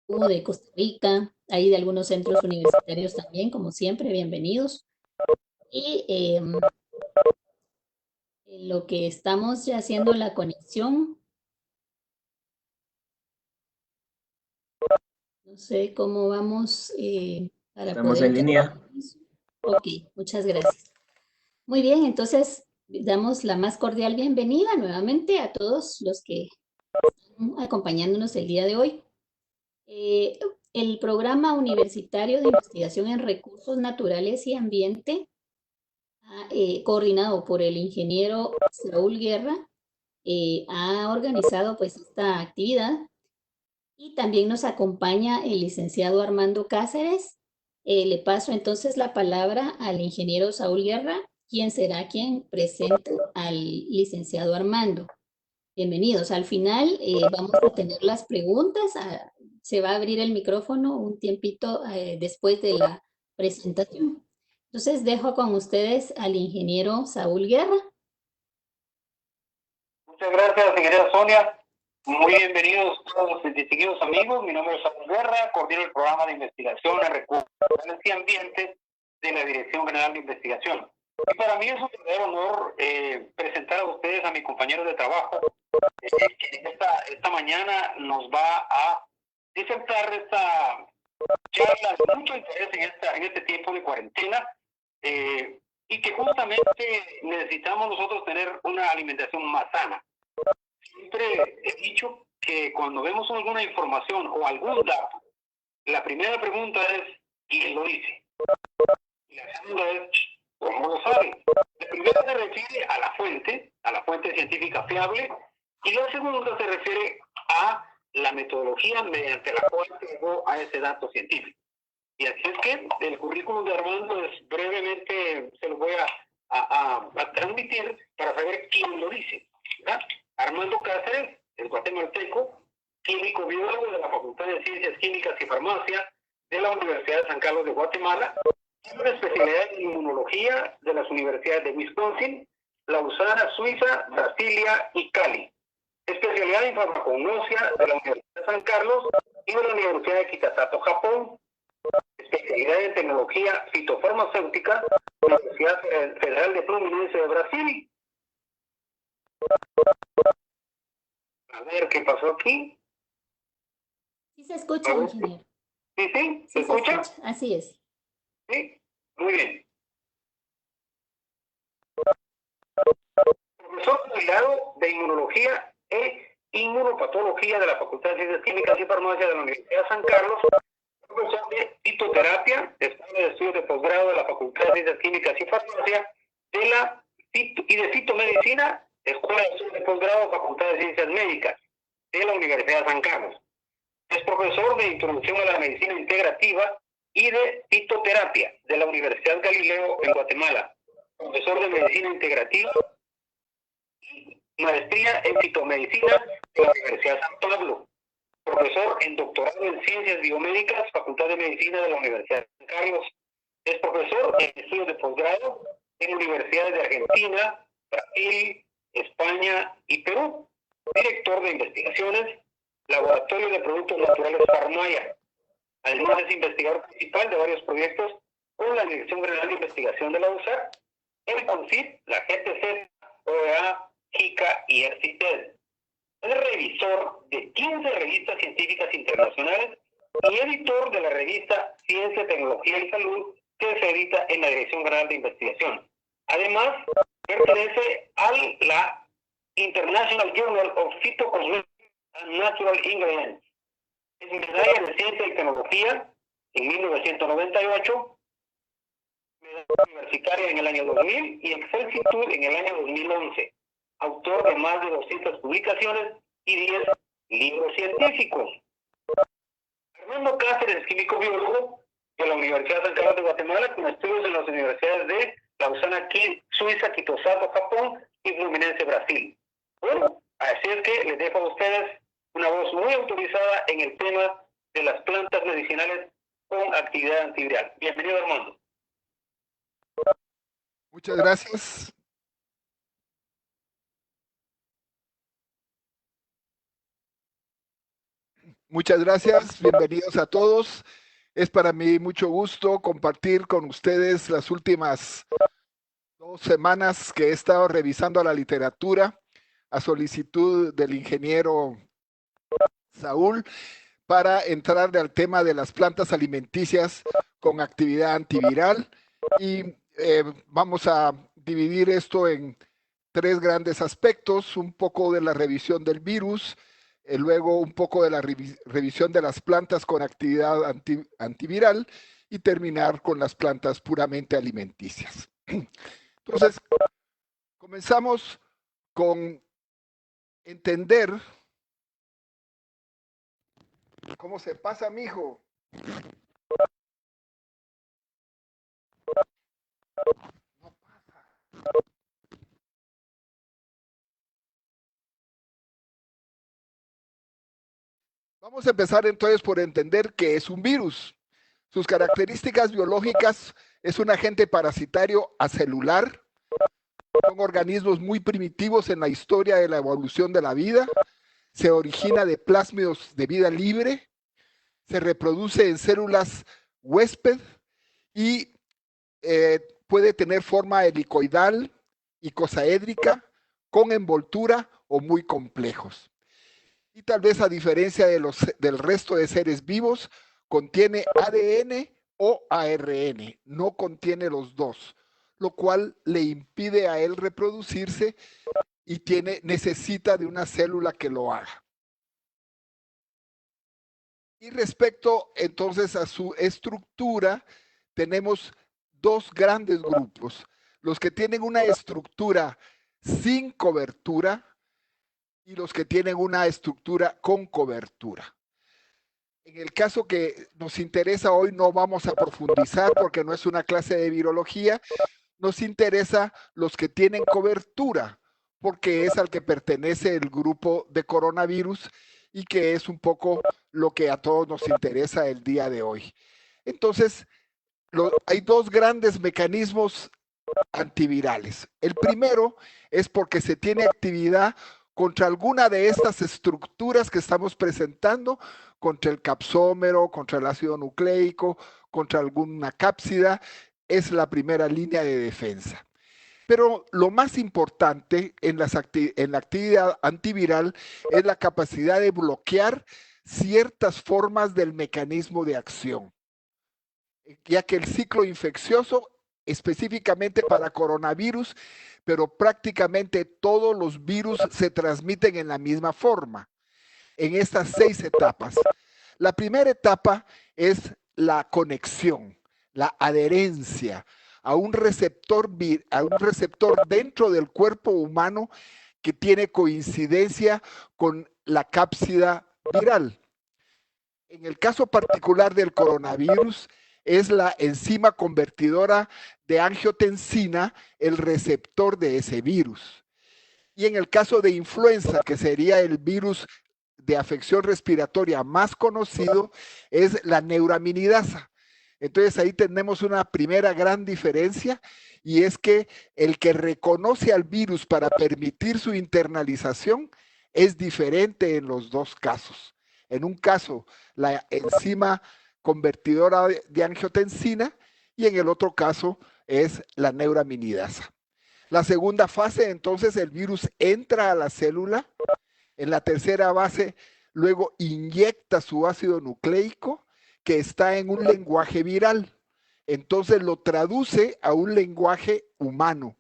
de Costa Rica, hay de algunos centros universitarios también, como siempre, bienvenidos. Y en lo que estamos ya haciendo la conexión, no sé cómo vamos para Estamos poder en ya. línea. Ok, muchas gracias. Muy bien, entonces damos la más cordial bienvenida nuevamente a todos los que están acompañándonos el día de hoy. Eh, el programa universitario de investigación en recursos naturales y ambiente, coordinado por el ingeniero Saúl Guerra, ha organizado pues esta actividad y también nos acompaña el licenciado Armando Cáceres. Le paso entonces la palabra al ingeniero Saúl Guerra, quien será quien presente al licenciado Armando. Bienvenidos. Al final vamos a tener las preguntas. Se va a abrir el micrófono un tiempito después de la presentación. Entonces dejo con ustedes al ingeniero Saúl Guerra. Muchas gracias, señorita Sonia. Muy bienvenidos todos los distinguidos amigos. Mi nombre es Saúl Guerra, coordino el programa de investigación en recursos naturales y ambiente de la Dirección General de Investigación. Y para mí es un verdadero honor presentar a ustedes a mi compañero de trabajo, que esta mañana nos va a disertar esta charla de mucho interés en este tiempo de cuarentena. Y que justamente necesitamos nosotros tener una alimentación más sana. Siempre he dicho que cuando vemos alguna información o algún dato, la primera pregunta es ¿quién lo dice? Y la segunda es ¿cómo lo sabe? La primera se refiere a la fuente científica fiable, y la segunda se refiere a la metodología mediante la cual se llegó a ese dato científico. Y así es que el currículum de Armando brevemente se lo voy a transmitir para saber quién lo dice, ¿verdad? Armando Cáceres es guatemalteco, químico biólogo de la Facultad de Ciencias Químicas y Farmacia de la Universidad de San Carlos de Guatemala, tiene una especialidad en inmunología de las universidades de Wisconsin, Lausana, Suiza, Brasilia y Cali. Especialidad en farmacognosia de la Universidad de San Carlos y de la Universidad de Kitasato, Japón. Especialidad en tecnología fitofarmacéutica de la Universidad Federal de Fluminense de Brasil. A ver qué pasó aquí. Sí se escucha, ingeniero. Sí, sí, ¿se Sí se escucha? escucha, así es. Sí, muy bien. Profesor jubilado de inmunología e inmunopatología de la Facultad de Ciencias Químicas y Farmacia de la Universidad de San Carlos, profesor de fitoterapia, Escuela de Estudios de Posgrado de la Facultad de Ciencias Químicas y Farmacia y de Fitomedicina, Escuela de Estudios de Posgrado, Facultad de Ciencias Médicas de la Universidad de San Carlos. Es profesor de Introducción a la Medicina Integrativa y de Fitoterapia de la Universidad Galileo en Guatemala. Profesor de Medicina Integrativa y maestría en Fitomedicina de la Universidad de San Pablo. Profesor en doctorado en Ciencias Biomédicas, Facultad de Medicina de la Universidad de San Carlos. Es profesor en estudios de posgrado en universidades de Argentina, Brasil, España y Perú. Director de investigaciones, Laboratorio de Productos Naturales Farmaya. Además es investigador principal de varios proyectos con la Dirección General de Investigación de la USAC, el CONCYT, la GTC, OEA, JICA y ERCITED. Es revisor de 15 revistas científicas internacionales y editor de la revista Ciencia, Tecnología y Salud, que se edita en la Dirección General de Investigación. Además, pertenece a la International Journal of Phytocosmetics and Natural Ingredients. Es medalla de Ciencia y Tecnología en 1998, medalla universitaria en el año 2000 y Excelsitud en el año 2011. Autor de más de 200 publicaciones y 10 libros científicos. Armando Cáceres es químico biólogo de la Universidad de San Carlos de Guatemala, con estudios en las universidades de Lausana, Suiza, Kitasato, Japón y Fluminense, Brasil. Bueno, así es que les dejo a ustedes una voz muy autorizada en el tema de las plantas medicinales con actividad antiviral. Bienvenido, Armando. Muchas gracias. Muchas gracias, bienvenidos a todos. Es para mí mucho gusto compartir con ustedes las últimas 2 semanas que he estado revisando la literatura a solicitud del ingeniero Saúl para entrar al tema de las plantas alimenticias con actividad antiviral y vamos a dividir esto en 3 grandes aspectos: un poco de la revisión del virus, luego un poco de la revisión de las plantas con actividad antiviral y terminar con las plantas puramente alimenticias. Entonces, comenzamos con entender cómo se pasa, mijo. No pasa. Vamos a empezar entonces por entender qué es un virus. Sus características biológicas: es un agente parasitario acelular, son organismos muy primitivos en la historia de la evolución de la vida, se origina de plásmidos de vida libre, se reproduce en células huésped y puede tener forma helicoidal, icosaédrica, con envoltura o muy complejos. Y tal vez, a diferencia del resto de seres vivos, contiene ADN o ARN, no contiene los dos, lo cual le impide a él reproducirse y necesita de una célula que lo haga. Y respecto entonces a su estructura, tenemos 2 grandes grupos: los que tienen una estructura sin cobertura y los que tienen una estructura con cobertura. En el caso que nos interesa hoy no vamos a profundizar porque no es una clase de virología. Nos interesa los que tienen cobertura, porque es al que pertenece el grupo de coronavirus y que es un poco lo que a todos nos interesa el día de hoy. Entonces, hay 2 grandes mecanismos antivirales. El primero es porque se tiene actividad contra alguna de estas estructuras que estamos presentando, contra el capsómero, contra el ácido nucleico, contra alguna cápsida. Es la primera línea de defensa. Pero lo más importante en la actividad antiviral es la capacidad de bloquear ciertas formas del mecanismo de acción, ya que el ciclo infeccioso, específicamente para coronavirus, pero prácticamente todos los virus se transmiten en la misma forma, en estas 6 etapas. La primera etapa es la conexión, la adherencia a un receptor dentro del cuerpo humano que tiene coincidencia con la cápsida viral. En el caso particular del coronavirus, es la enzima convertidora de angiotensina el receptor de ese virus. Y en el caso de influenza, que sería el virus de afección respiratoria más conocido, es la neuraminidasa. Entonces ahí tenemos una primera gran diferencia, y es que el que reconoce al virus para permitir su internalización es diferente en los 2 casos. En un caso, la enzima convertidora de angiotensina, y en el otro caso es la neuraminidasa. La segunda fase, entonces, el virus entra a la célula. En la tercera fase, luego inyecta su ácido nucleico, que está en un lenguaje viral. Entonces lo traduce a un lenguaje humano,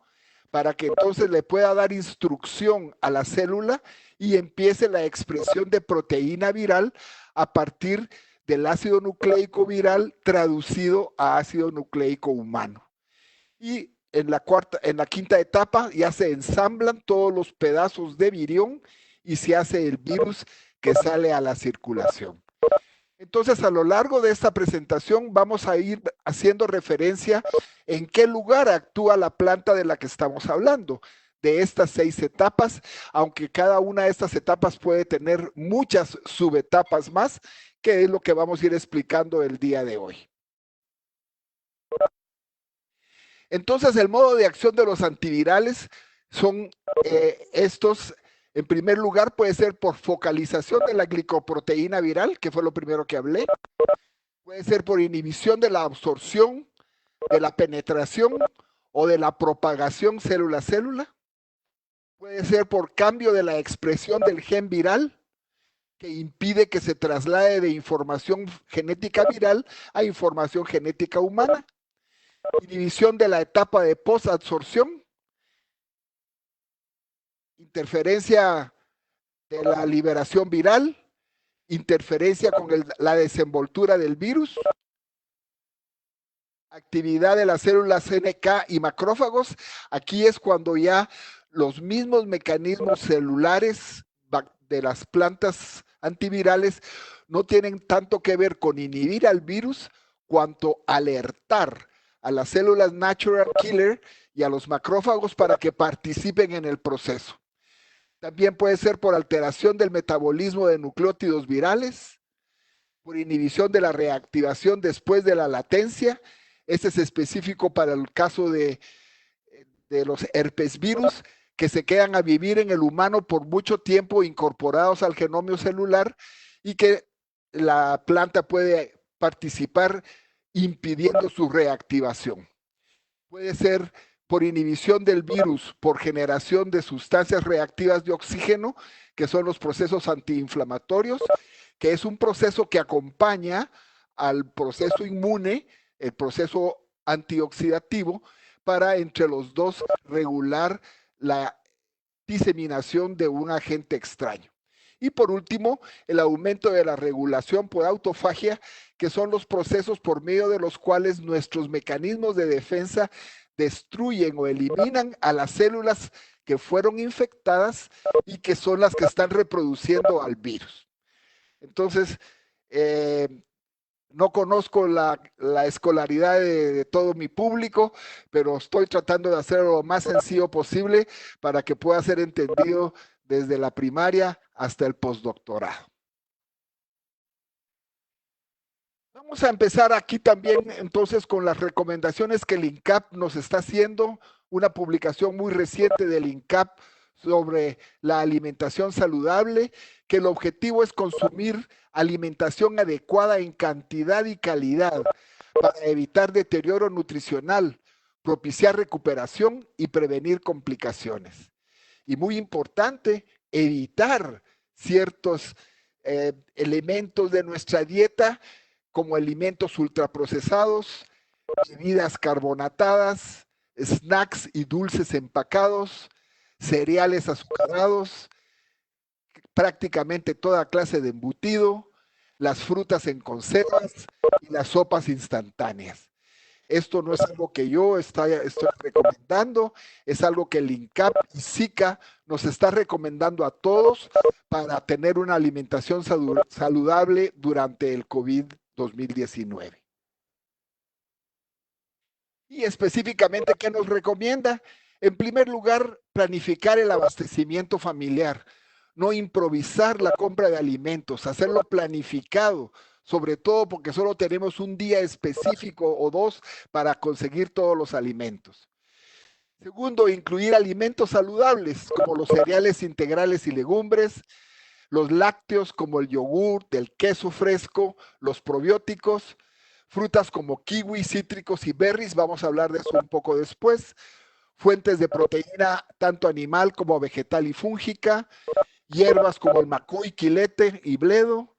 para que entonces le pueda dar instrucción a la célula y empiece la expresión de proteína viral a partir del ácido nucleico viral traducido a ácido nucleico humano. Y en la quinta etapa ya se ensamblan todos los pedazos de virión y se hace el virus que sale a la circulación. Entonces, a lo largo de esta presentación vamos a ir haciendo referencia en qué lugar actúa la planta de la que estamos hablando, de estas 6 etapas, aunque cada una de estas etapas puede tener muchas subetapas más, que es lo que vamos a ir explicando el día de hoy. Entonces, el modo de acción de los antivirales son estos En primer lugar, puede ser por focalización de la glicoproteína viral, que fue lo primero que hablé. Puede ser por inhibición de la absorción, de la penetración o de la propagación célula a célula. Puede ser por cambio de la expresión del gen viral, que impide que se traslade de información genética viral a información genética humana. Inhibición de la etapa de posabsorción. Interferencia de la liberación viral. Interferencia con la desenvoltura del virus. Actividad de las células NK y macrófagos. Aquí es cuando ya los mismos mecanismos celulares de las plantas antivirales no tienen tanto que ver con inhibir al virus cuanto alertar a las células natural killer y a los macrófagos para que participen en el proceso. También puede ser por alteración del metabolismo de nucleótidos virales, por inhibición de la reactivación después de la latencia. Este es específico para el caso de los herpesvirus, que se quedan a vivir en el humano por mucho tiempo incorporados al genoma celular y que la planta puede participar impidiendo su reactivación. Puede ser por inhibición del virus, por generación de sustancias reactivas de oxígeno, que son los procesos antiinflamatorios, que es un proceso que acompaña al proceso inmune, el proceso antioxidativo, para entre los dos regular la diseminación de un agente extraño. Y por último, el aumento de la regulación por autofagia, que son los procesos por medio de los cuales nuestros mecanismos de defensa destruyen o eliminan a las células que fueron infectadas y que son las que están reproduciendo al virus. Entonces, no conozco la escolaridad de todo mi público, pero estoy tratando de hacerlo lo más sencillo posible para que pueda ser entendido desde la primaria hasta el postdoctorado. Vamos a empezar aquí también entonces con las recomendaciones que el INCAP nos está haciendo, una publicación muy reciente del INCAP sobre la alimentación saludable, que el objetivo es consumir alimentación adecuada en cantidad y calidad para evitar deterioro nutricional, propiciar recuperación y prevenir complicaciones. Y muy importante, evitar ciertos elementos de nuestra dieta como alimentos ultraprocesados, bebidas carbonatadas, snacks y dulces empacados, cereales azucarados, prácticamente toda clase de embutido, las frutas en conservas y las sopas instantáneas. Esto no es algo que yo estoy recomendando, es algo que el INCAP y SICA nos está recomendando a todos para tener una alimentación saludable durante el COVID-2019. Y específicamente, ¿qué nos recomienda? En primer lugar, planificar el abastecimiento familiar, no improvisar la compra de alimentos, hacerlo planificado, sobre todo porque solo tenemos un día específico o dos para conseguir todos los alimentos. Segundo, incluir alimentos saludables como los cereales integrales y legumbres, los lácteos como el yogur, el queso fresco, los probióticos, frutas como kiwi, cítricos y berries, vamos a hablar de eso un poco después, fuentes de proteína tanto animal como vegetal y fúngica, hierbas como el macuy, quilete y bledo,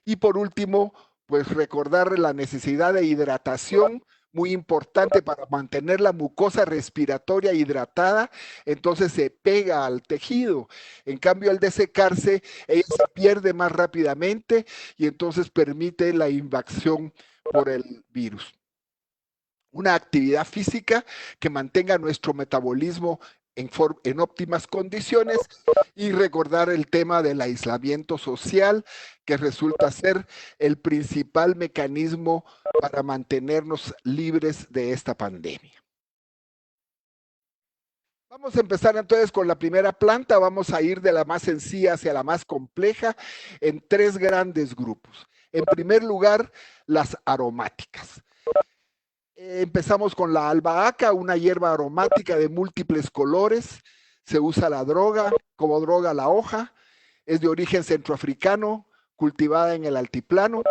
y por último, pues recordar la necesidad de hidratación, muy importante para mantener la mucosa respiratoria hidratada, entonces se pega al tejido. En cambio, al desecarse, ella se pierde más rápidamente y entonces permite la invasión por el virus. Una actividad física que mantenga nuestro metabolismo en óptimas condiciones y recordar el tema del aislamiento social, que resulta ser el principal mecanismo para mantenernos libres de esta pandemia. Vamos a empezar entonces con la primera planta, vamos a ir de la más sencilla hacia la más compleja en tres grandes grupos. En primer lugar, las aromáticas. Empezamos con la albahaca, una hierba aromática de múltiples colores. se usa como droga la hoja, es de origen centroafricano, cultivada en el altiplano,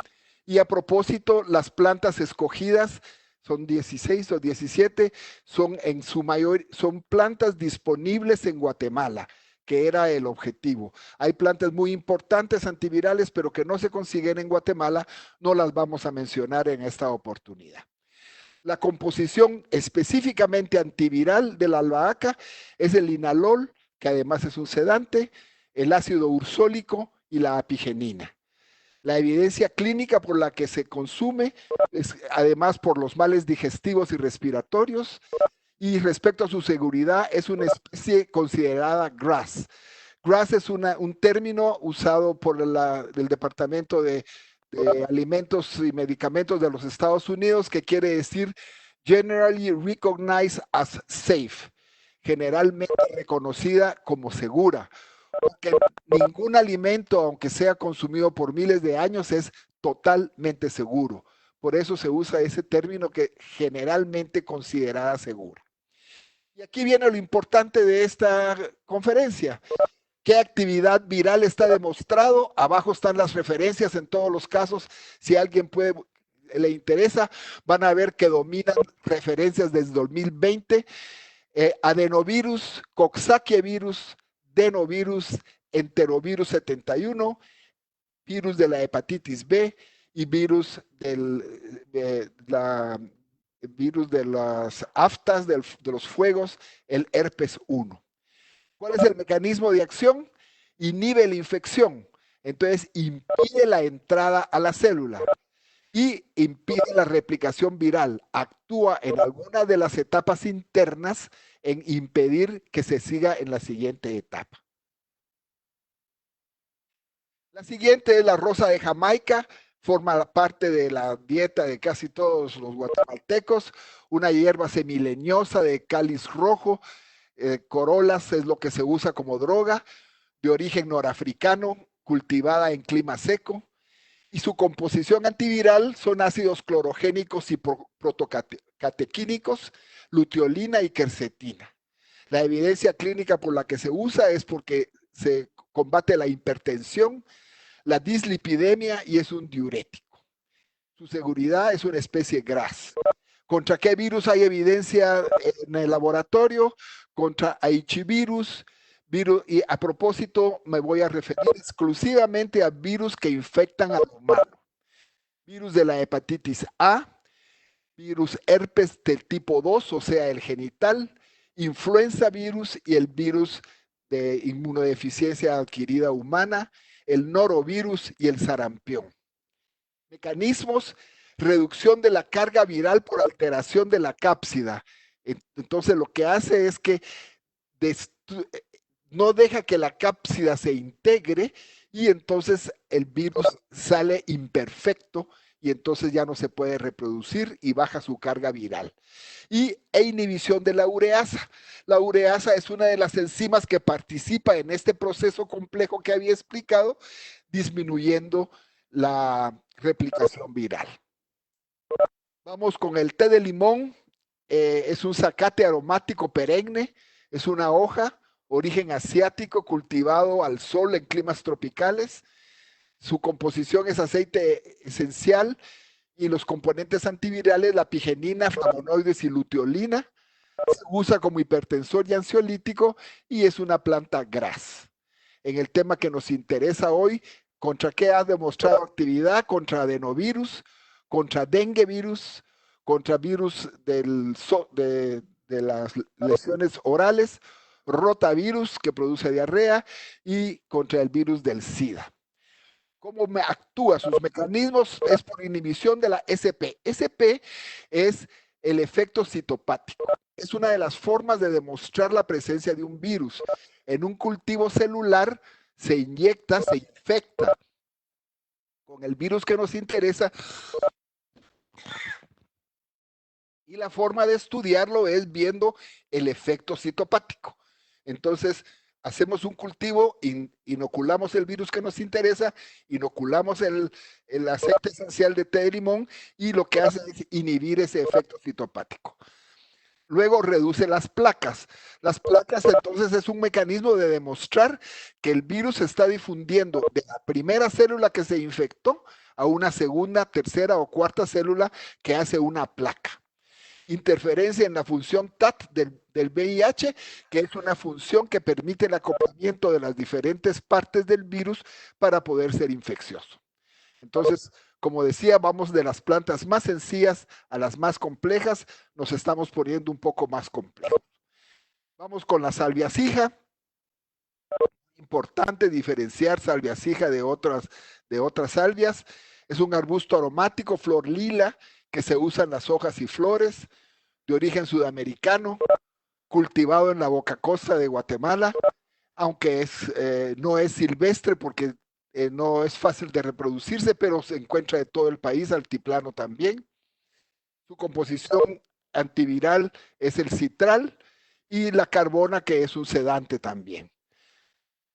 y a propósito, las plantas escogidas son 16 o 17, son en su mayor, son plantas disponibles en Guatemala, que era el objetivo. Hay plantas muy importantes antivirales, pero que no se consiguen en Guatemala, no las vamos a mencionar en esta oportunidad. La composición específicamente antiviral de la albahaca es el linalol, que además es un sedante, el ácido ursólico y la apigenina. La evidencia clínica por la que se consume es además por los males digestivos y respiratorios, y respecto a su seguridad es una especie considerada GRAS. GRAS es un término usado por el Departamento de Alimentos y Medicamentos de los Estados Unidos, que quiere decir Generally Recognized as Safe, generalmente reconocida como segura, porque ningún alimento, aunque sea consumido por miles de años, es totalmente seguro. Por eso se usa ese término, que generalmente considerada segura. Y aquí viene lo importante de esta conferencia. ¿Qué actividad viral está demostrado? Abajo están las referencias en todos los casos. Si a alguien le interesa, van a ver que dominan referencias desde 2020. Adenovirus, coxsackievirus, denovirus, enterovirus 71, virus de la hepatitis B y virus de las aftas, de los fuegos, el herpes 1. ¿Cuál es el mecanismo de acción? Inhibe la infección, entonces impide la entrada a la célula y impide la replicación viral. Actúa en alguna de las etapas internas en impedir que se siga en la siguiente etapa. La siguiente es la rosa de Jamaica, forma parte de la dieta de casi todos los guatemaltecos, una hierba semileñosa de cáliz rojo, corolas es lo que se usa como droga, de origen norafricano, cultivada en clima seco, y su composición antiviral son ácidos clorogénicos y protocatequínicos, luteolina y quercetina. La evidencia clínica por la que se usa es porque se combate la hipertensión, la dislipidemia y es un diurético. Su seguridad es una especie GRAS. ¿Contra qué virus hay evidencia en el laboratorio? Contra aichivirus, y a propósito me voy a referir exclusivamente a virus que infectan al humano. Virus de la hepatitis A, virus herpes del tipo 2, o sea, el genital, influenza virus y el virus de inmunodeficiencia adquirida humana, el norovirus y el sarampión. Mecanismos: reducción de la carga viral por alteración de la cápsida. Entonces lo que hace es que no deja que la cápsida se integre y entonces el virus sale imperfecto y entonces ya no se puede reproducir y baja su carga viral. E inhibición de la ureasa. La ureasa es una de las enzimas que participa en este proceso complejo que había explicado, disminuyendo la replicación viral. Vamos con el té de limón. Es un zacate aromático perenne, es una hoja, origen asiático, cultivado al sol en climas tropicales. Su composición es aceite esencial y los componentes antivirales, la apigenina, flavonoides y luteolina. Se usa como hipertensor y ansiolítico y es una planta GRAS. En el tema que nos interesa hoy, ¿contra qué ha demostrado actividad? Contra adenovirus, contra dengue virus, contra virus de las lesiones orales, rotavirus, que produce diarrea, y contra el virus del SIDA. ¿Cómo actúa? Sus mecanismos es por inhibición de la SP. SP es el efecto citopático. Es una de las formas de demostrar la presencia de un virus. En un cultivo celular se inyecta, se infecta con el virus que nos interesa. Y la forma de estudiarlo es viendo el efecto citopático. Entonces, hacemos un cultivo, inoculamos el virus que nos interesa, inoculamos el aceite esencial de té de limón y lo que hace es inhibir ese efecto citopático. Luego reduce las placas. Las placas entonces es un mecanismo de demostrar que el virus se está difundiendo de la primera célula que se infectó a una segunda, tercera o cuarta célula que hace una placa. Interferencia en la función TAT del VIH, que es una función que permite el acoplamiento de las diferentes partes del virus para poder ser infeccioso. Entonces, como decía, vamos de las plantas más sencillas a las más complejas, nos estamos poniendo un poco más complejos. Vamos con la salviasija. Importante diferenciar salviasija de otras salvias. Es un arbusto aromático, flor lila, que se usa en las hojas y flores, de origen sudamericano, cultivado en la Boca Costa de Guatemala, aunque no es silvestre porque no es fácil de reproducirse, pero se encuentra de todo el país, altiplano también. Su composición antiviral es el citral y la carbona, que es un sedante también.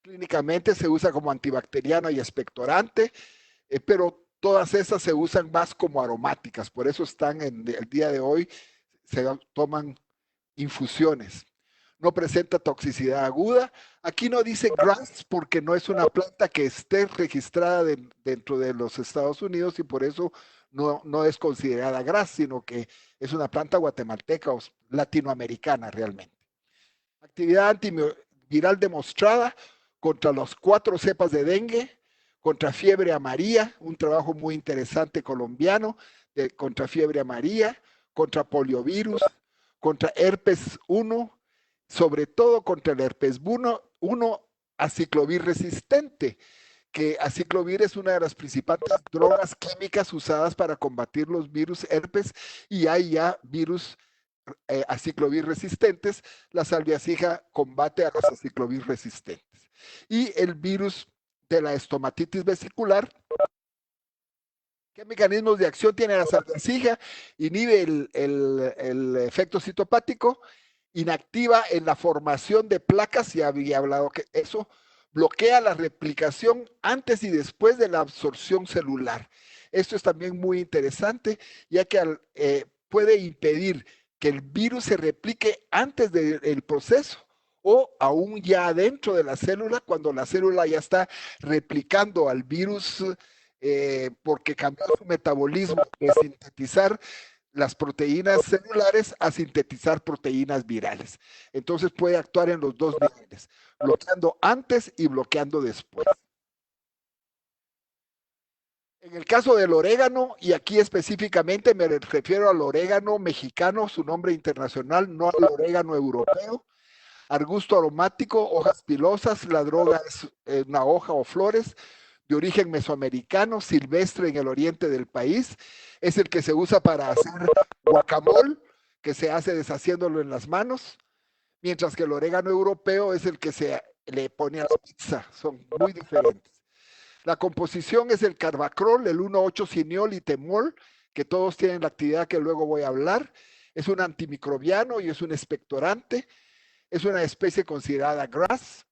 Clínicamente se usa como antibacteriano y expectorante, pero todas esas se usan más como aromáticas, por eso están en el día de hoy, se toman infusiones. No presenta toxicidad aguda. Aquí no dice GRAS porque no es una planta que esté registrada dentro de los Estados Unidos y por eso no es considerada GRAS, sino que es una planta guatemalteca o latinoamericana realmente. Actividad antiviral demostrada contra las 4 cepas de dengue, contra fiebre amarilla, un trabajo muy interesante colombiano, contra fiebre amarilla, contra poliovirus, contra herpes 1, sobre todo contra el herpes 1 aciclovir resistente, que aciclovir es una de las principales drogas químicas usadas para combatir los virus herpes y hay ya virus aciclovir resistentes. La salviasija combate a los aciclovir resistentes. Y el virus de la estomatitis vesicular, ¿qué mecanismos de acción tiene la salviasija? Inhibe el efecto citopático, inactiva en la formación de placas, ya había hablado que eso bloquea la replicación antes y después de la absorción celular. Esto es también muy interesante, ya que puede impedir que el virus se replique antes del proceso o aún ya adentro de la célula, cuando la célula ya está replicando al virus porque cambió su metabolismo de sintetizar las proteínas celulares a sintetizar proteínas virales. Entonces puede actuar en los dos niveles, bloqueando antes y bloqueando después. En el caso del orégano, y aquí específicamente me refiero al orégano mexicano, su nombre internacional, no al orégano europeo, arbusto aromático, hojas pilosas, la droga es una hoja o flores, de origen mesoamericano, silvestre en el oriente del país, es el que se usa para hacer guacamole, que se hace deshaciéndolo en las manos, mientras que el orégano europeo es el que se le pone a la pizza, son muy diferentes. La composición es el carbacrol, el 1,8-cineol y temol, que todos tienen la actividad que luego voy a hablar, es un antimicrobiano y es un expectorante, es una especie considerada GRAS,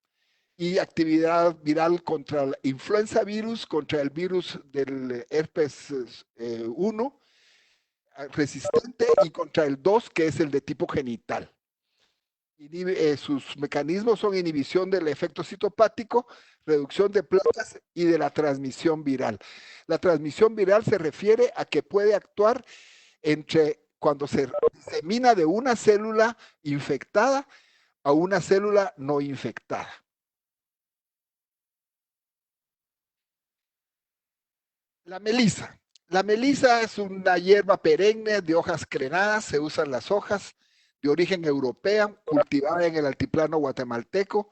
y actividad viral contra el influenza virus, contra el virus del herpes 1 resistente y contra el 2 que es el de tipo genital. Sus mecanismos son inhibición del efecto citopático, reducción de placas y de la transmisión viral. La transmisión viral se refiere a que puede actuar cuando se disemina de una célula infectada a una célula no infectada. La melisa. La melisa es una hierba perenne de hojas crenadas, se usan las hojas, de origen europea, cultivada en el altiplano guatemalteco.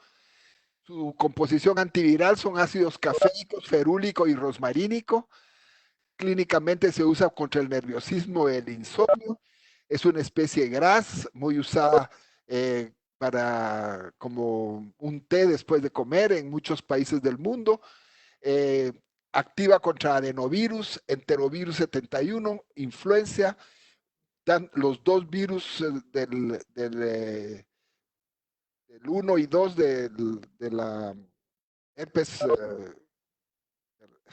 Su composición antiviral son ácidos caféicos, ferúlico y rosmarínico. Clínicamente se usa contra el nerviosismo y el insomnio. Es una especie gras, muy usada como un té después de comer en muchos países del mundo. Activa contra adenovirus, enterovirus 71, influencia, dan los dos virus del 1 y 2 de la herpes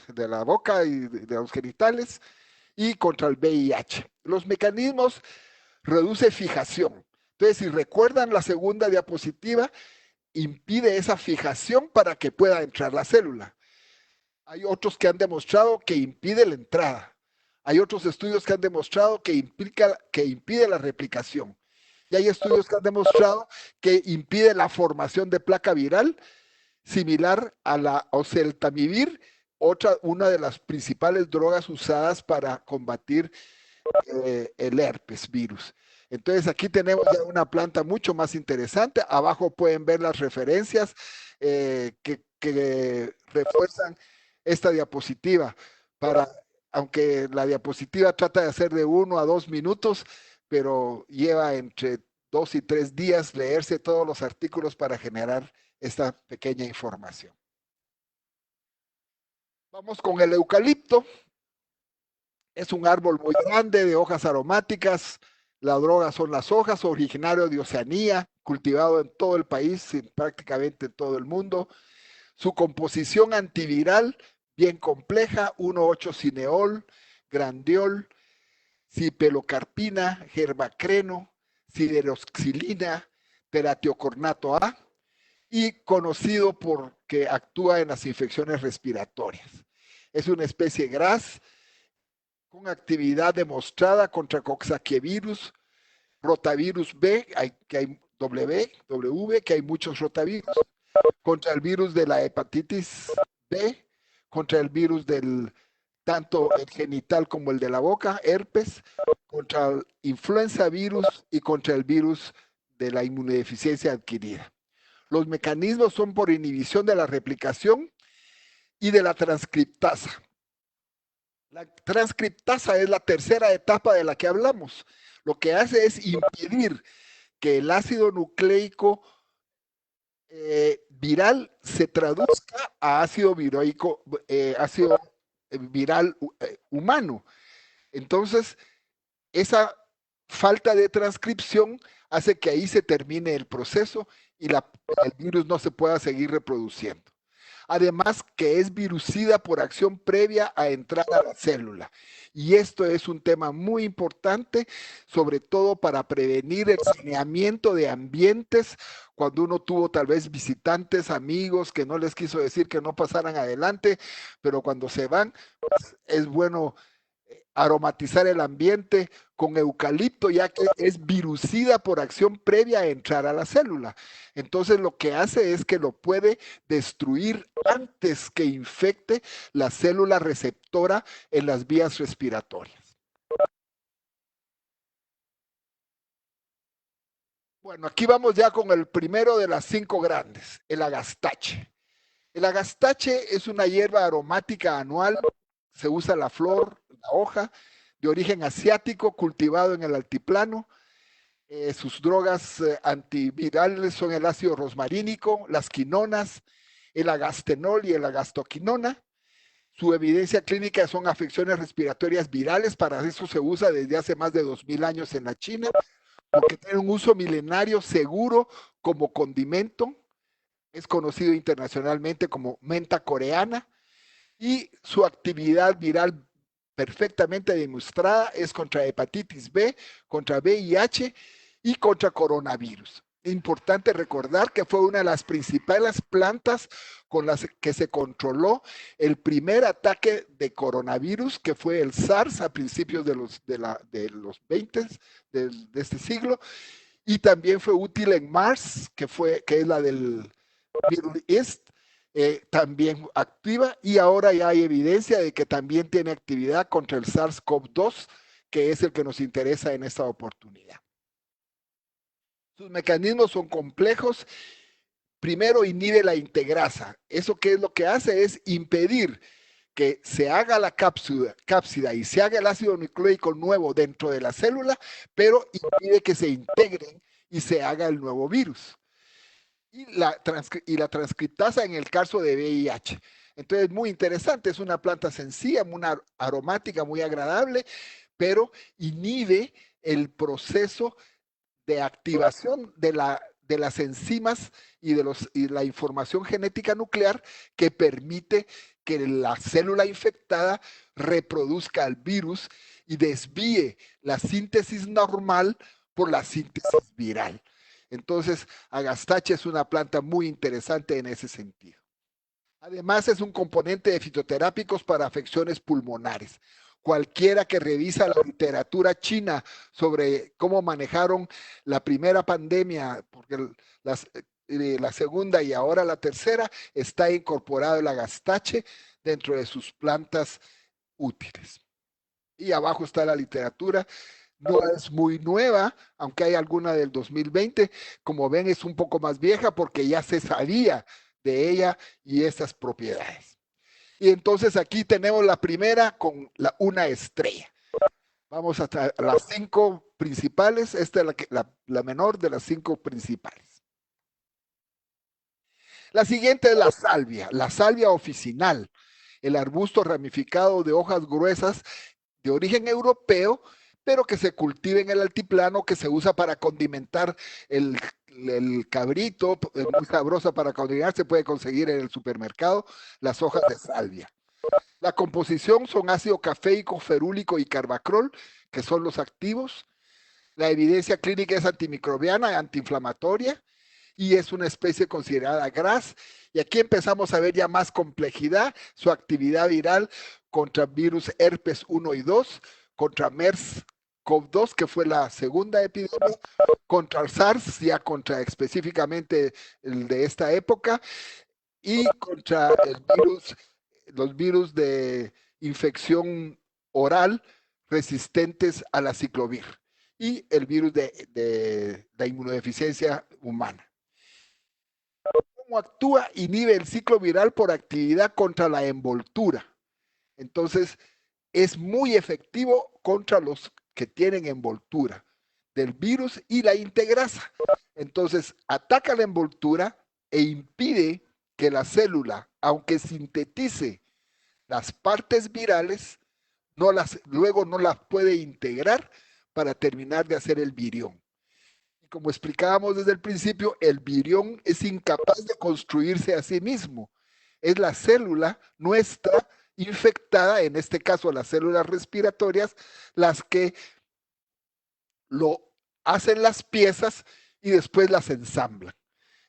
de la boca y de los genitales, y contra el VIH. Los mecanismos: reduce fijación, Entonces, si recuerdan la segunda diapositiva, impide esa fijación para que pueda entrar la célula. Hay otros que han demostrado que impide la entrada. Hay otros estudios que han demostrado que impide la replicación. Y hay estudios que han demostrado que impide la formación de placa viral, similar a la oseltamivir, una de las principales drogas usadas para combatir el herpes virus. Entonces aquí tenemos ya una planta mucho más interesante. Abajo pueden ver las referencias que refuerzan esta diapositiva. Aunque la diapositiva trata de hacer de 1 a 2 minutos, pero lleva entre 2 y 3 días leerse todos los artículos para generar esta pequeña información. Vamos con el eucalipto. Es un árbol muy grande de hojas aromáticas. La droga son las hojas, originario de Oceanía, cultivado en todo el país, prácticamente en todo el mundo. Su composición antiviral, bien compleja, 1,8-cineol, grandiol, cipelocarpina, gerbacreno, sideroxilina, teratiocornato A, y conocido porque actúa en las infecciones respiratorias. Es una especie gras con actividad demostrada contra coxsackievirus, rotavirus B, que hay W, que hay muchos rotavirus, contra el virus de la hepatitis B, contra el virus tanto el genital como el de la boca, herpes, contra el influenza virus y contra el virus de la inmunodeficiencia adquirida. Los mecanismos son por inhibición de la replicación y de la transcriptasa. La transcriptasa es la tercera etapa de la que hablamos. Lo que hace es impedir que el ácido nucleico viral se traduzca a ácido viral humano. Entonces, esa falta de transcripción hace que ahí se termine el proceso y el virus no se pueda seguir reproduciendo. Además que es virucida por acción previa a entrar a la célula. Y esto es un tema muy importante, sobre todo para prevenir el saneamiento de ambientes, cuando uno tuvo tal vez visitantes, amigos, que no les quiso decir que no pasaran adelante, pero cuando se van, pues es bueno aromatizar el ambiente con eucalipto, ya que es virucida por acción previa a entrar a la célula. Entonces lo que hace es que lo puede destruir antes que infecte la célula receptora en las vías respiratorias. Bueno, aquí vamos ya con el primero de las 5 grandes, el agastache. El agastache es una hierba aromática anual, se usa la flor, la hoja, de origen asiático, cultivado en el altiplano. Sus drogas antivirales son el ácido rosmarínico, las quinonas, el agastenol y el agastoquinona. Su evidencia clínica son afecciones respiratorias virales, para eso se usa desde hace más de 2000 años en la China, porque tiene un uso milenario seguro como condimento, es conocido internacionalmente como menta coreana, y su actividad viral perfectamente demostrada es contra hepatitis B, contra VIH y contra coronavirus. Importante recordar que fue una de las principales plantas con las que se controló el primer ataque de coronavirus, que fue el SARS a principios de los 20 de este siglo, y también fue útil en MARS, que es la del Middle East, también activa, y ahora ya hay evidencia de que también tiene actividad contra el SARS-CoV-2, que es el que nos interesa en esta oportunidad. Sus mecanismos son complejos. Primero, inhibe la integrasa. ¿Eso qué es lo que hace? Es impedir que se haga la cápsida y se haga el ácido nucleico nuevo dentro de la célula, pero impide que se integren y se haga el nuevo virus. Y la transcriptasa en el caso de VIH. Entonces, muy interesante, es una planta sencilla, muy aromática, muy agradable, pero inhibe el proceso de activación de las enzimas y la información genética nuclear que permite que la célula infectada reproduzca el virus y desvíe la síntesis normal por la síntesis viral. Entonces, agastache es una planta muy interesante en ese sentido. Además, es un componente de fitoterápicos para afecciones pulmonares. Cualquiera que revisa la literatura china sobre cómo manejaron la primera pandemia, porque la segunda y ahora la tercera, está incorporado el agastache dentro de sus plantas útiles. Y abajo está la literatura. No es muy nueva, aunque hay alguna del 2020. Como ven, es un poco más vieja porque ya se sabía de ella y esas propiedades. Y entonces aquí tenemos la primera con una estrella. Vamos a las 5 principales. Esta es la menor de las 5 principales. La siguiente es la salvia oficinal, el arbusto ramificado de hojas gruesas de origen europeo, pero que se cultiva en el altiplano, que se usa para condimentar el cabrito, es muy sabrosa para condimentar, se puede conseguir en el supermercado, las hojas de salvia. La composición son ácido cafeico, ferúlico y carbacrol, que son los activos. La evidencia clínica es antimicrobiana, antiinflamatoria, y es una especie considerada GRAS. Y aquí empezamos a ver ya más complejidad, su actividad viral contra virus herpes 1 y 2, contra MERS-CoV-2, que fue la segunda epidemia, contra el SARS, ya contra específicamente el de esta época, y contra los virus de infección oral resistentes a la ciclovir y el virus de la inmunodeficiencia humana. ¿Cómo actúa? Inhibe el ciclo viral por actividad contra la envoltura. Entonces, es muy efectivo contra los que tienen envoltura del virus y la integrasa. Entonces, ataca la envoltura e impide que la célula, aunque sintetice las partes virales, luego no las puede integrar para terminar de hacer el virión. Y como explicábamos desde el principio, el virión es incapaz de construirse a sí mismo. Es la célula nuestra infectada, en este caso las células respiratorias, las que lo hacen las piezas y después las ensamblan.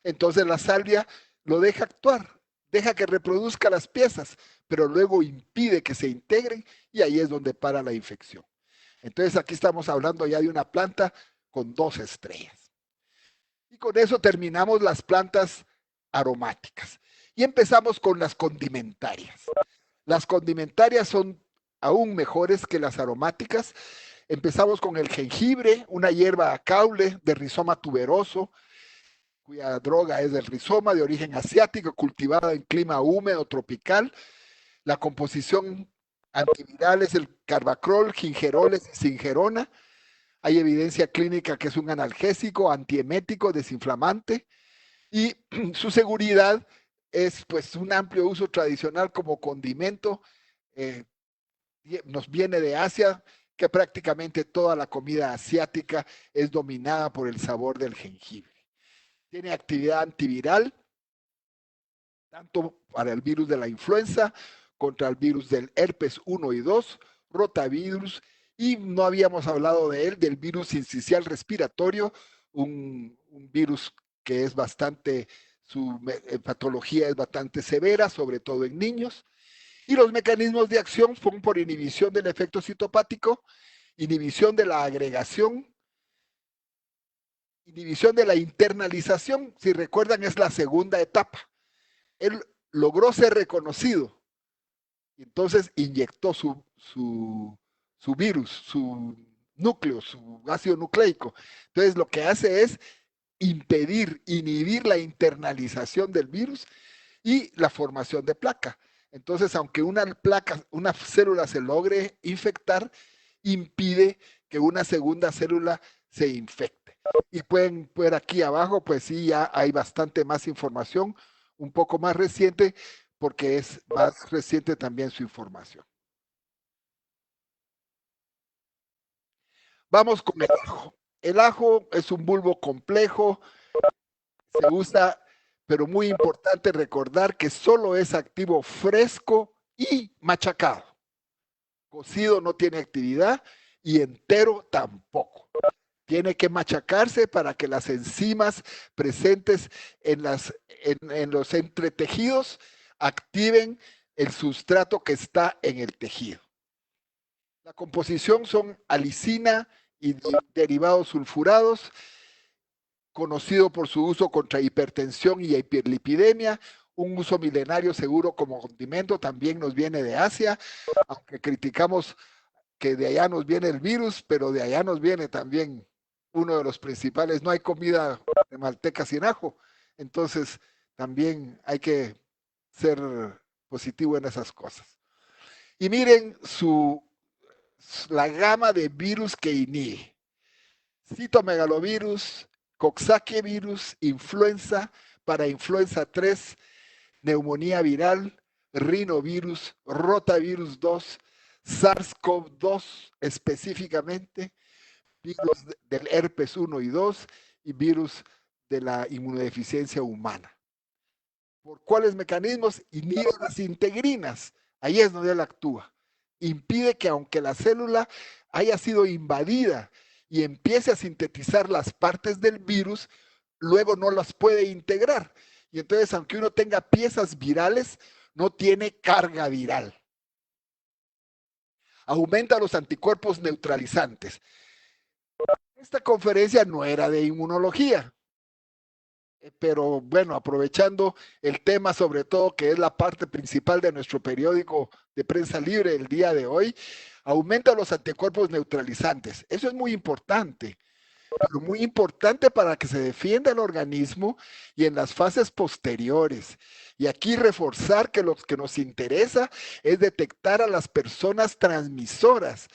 Entonces la salvia lo deja actuar, deja que reproduzca las piezas, pero luego impide que se integren y ahí es donde para la infección. Entonces aquí estamos hablando ya de una planta con 2 estrellas. Y con eso terminamos las plantas aromáticas. Y empezamos con las condimentarias. Las condimentarias son aún mejores que las aromáticas. Empezamos con el jengibre, una hierba caule de rizoma tuberoso, cuya droga es del rizoma, de origen asiático, cultivada en clima húmedo tropical. La composición antiviral es el carbacrol, gingeroles y singerona. Hay evidencia clínica que es un analgésico, antiemético, desinflamante, y su seguridad es pues un amplio uso tradicional como condimento. Nos viene de Asia, que prácticamente toda la comida asiática es dominada por el sabor del jengibre. Tiene actividad antiviral, tanto para el virus de la influenza, contra el virus del herpes 1 y 2, rotavirus, y no habíamos hablado de él, del virus sincicial respiratorio, un virus que es bastante, su patología es bastante severa, sobre todo en niños. Y los mecanismos de acción son por inhibición del efecto citopático, inhibición de la agregación, inhibición de la internalización. Si recuerdan, es la segunda etapa. Él logró ser reconocido. Entonces inyectó su virus, su núcleo, su ácido nucleico. Entonces lo que hace es inhibir la internalización del virus y la formación de placa. Entonces, aunque una célula se logre infectar, impide que una segunda célula se infecte. Y pueden ver aquí abajo, pues sí, ya hay bastante más información, un poco más reciente, porque es más reciente también su información. Vamos con el ajo. El ajo es un bulbo complejo, se usa, pero muy importante recordar que solo es activo fresco y machacado. Cocido no tiene actividad y entero tampoco. Tiene que machacarse para que las enzimas presentes en los entretejidos activen el sustrato que está en el tejido. La composición son alicina y derivados sulfurados, conocido por su uso contra hipertensión y hiperlipidemia, un uso milenario seguro como condimento, también nos viene de Asia, aunque criticamos que de allá nos viene el virus, pero de allá nos viene también uno de los principales, no hay comida de malteca sin ajo, entonces también hay que ser positivo en esas cosas. Y miren la gama de virus que inhibe: citomegalovirus, Coxsackie virus, influenza, parainfluenza 3, neumonía viral, rinovirus, rotavirus 2, SARS-CoV-2 específicamente, virus del herpes 1 y 2 y virus de la inmunodeficiencia humana. ¿Por cuáles mecanismos? Inhibe las integrinas. Ahí es donde él actúa. Impide que aunque la célula haya sido invadida y empiece a sintetizar las partes del virus, luego no las puede integrar. Y entonces, aunque uno tenga piezas virales, no tiene carga viral. Aumenta los anticuerpos neutralizantes. Esta conferencia no era de inmunología, pero bueno, aprovechando el tema sobre todo, que es la parte principal de nuestro periódico de prensa libre el día de hoy, aumenta los anticuerpos neutralizantes. Eso es muy importante, pero muy importante para que se defienda el organismo y en las fases posteriores. Y aquí reforzar que lo que nos interesa es detectar a las personas transmisoras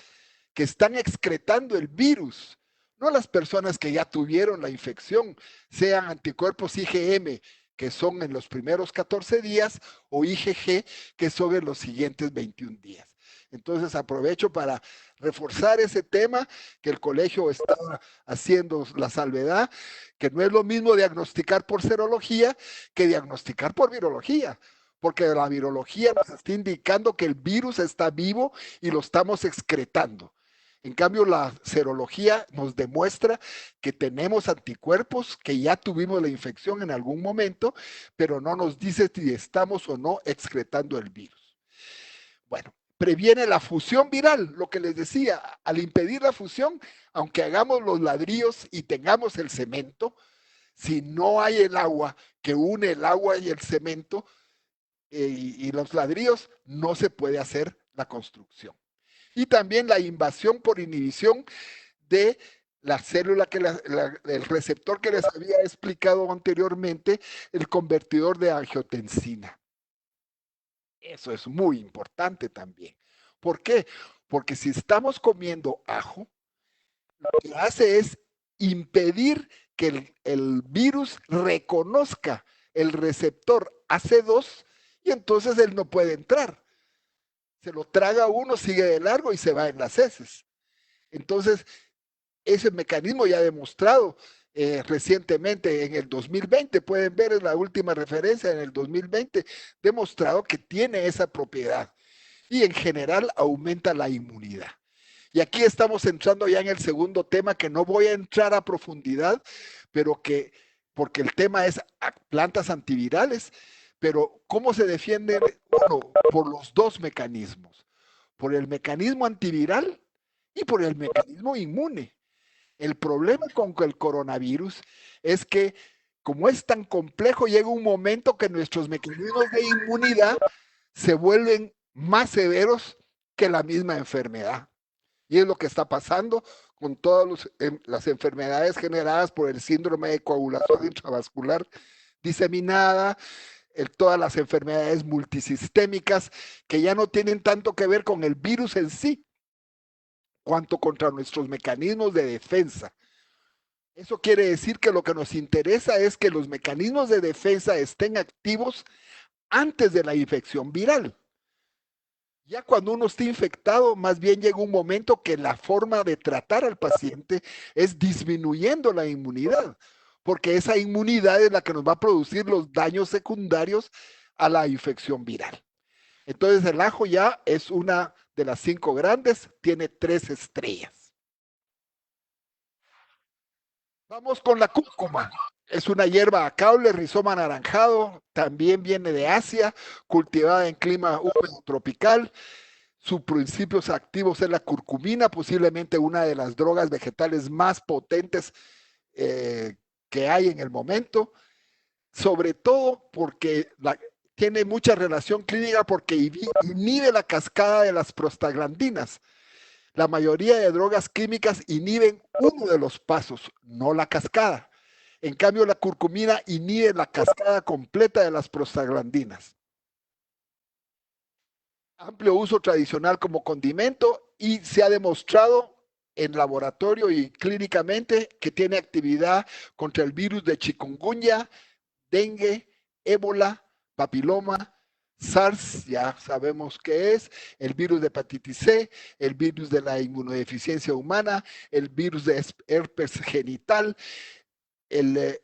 que están excretando el virus, no las personas que ya tuvieron la infección, sean anticuerpos IgM, que son en los primeros 14 días, o IgG, que son en los siguientes 21 días. Entonces aprovecho para reforzar ese tema, que el colegio está haciendo la salvedad, que no es lo mismo diagnosticar por serología que diagnosticar por virología, porque la virología nos está indicando que el virus está vivo y lo estamos excretando. En cambio, la serología nos demuestra que tenemos anticuerpos, que ya tuvimos la infección en algún momento, pero no nos dice si estamos o no excretando el virus. Bueno, previene la fusión viral, lo que les decía, al impedir la fusión, aunque hagamos los ladrillos y tengamos el cemento, si no hay el agua que une el agua y el cemento y los ladrillos, no se puede hacer la construcción. Y también la invasión por inhibición de la célula, el receptor que les había explicado anteriormente, el convertidor de angiotensina. Eso es muy importante también. ¿Por qué? Porque si estamos comiendo ajo, lo que hace es impedir que el virus reconozca el receptor AC2 y entonces él no puede entrar. Se lo traga uno, sigue de largo y se va en las heces. Entonces, ese mecanismo ya demostrado recientemente en el 2020, pueden ver en la última referencia en el 2020, demostrado que tiene esa propiedad y en general aumenta la inmunidad. Y aquí estamos entrando ya en el segundo tema, que no voy a entrar a profundidad, pero porque el tema es plantas antivirales. Pero ¿cómo se defiende? Bueno, por los dos mecanismos, por el mecanismo antiviral y por el mecanismo inmune. El problema con el coronavirus es que, como es tan complejo, llega un momento que nuestros mecanismos de inmunidad se vuelven más severos que la misma enfermedad. Y es lo que está pasando con todas las enfermedades generadas por el síndrome de coagulación intravascular diseminada, todas las enfermedades multisistémicas que ya no tienen tanto que ver con el virus en sí, cuanto contra nuestros mecanismos de defensa. Eso quiere decir que lo que nos interesa es que los mecanismos de defensa estén activos antes de la infección viral. Ya cuando uno está infectado, más bien llega un momento que la forma de tratar al paciente es disminuyendo la inmunidad, porque esa inmunidad es la que nos va a producir los daños secundarios a la infección viral. Entonces el ajo ya es una de las 5 grandes, tiene 3 estrellas. Vamos con la cúrcuma. Es una hierba a caule, rizoma anaranjado, también viene de Asia, cultivada en clima húmedo tropical. Sus principios activos es la curcumina, posiblemente una de las drogas vegetales más potentes que hay en el momento, sobre todo porque tiene mucha relación clínica porque inhibe la cascada de las prostaglandinas. La mayoría de drogas químicas inhiben uno de los pasos, no la cascada. En cambio, la curcumina inhibe la cascada completa de las prostaglandinas. Amplio uso tradicional como condimento y se ha demostrado en laboratorio y clínicamente que tiene actividad contra el virus de chikungunya, dengue, ébola, papiloma, SARS, ya sabemos qué es, el virus de hepatitis C, el virus de la inmunodeficiencia humana, el virus de herpes genital, el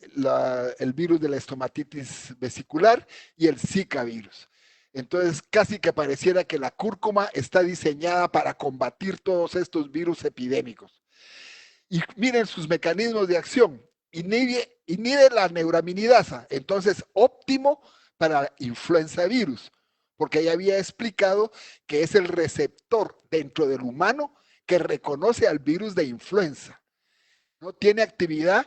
virus de la estomatitis vesicular y el Zika virus. Entonces, casi que pareciera que la cúrcuma está diseñada para combatir todos estos virus epidémicos. Y miren sus mecanismos de acción. Inhibe la neuraminidasa, entonces óptimo para influenza virus, porque ya había explicado que es el receptor dentro del humano que reconoce al virus de influenza. No tiene actividad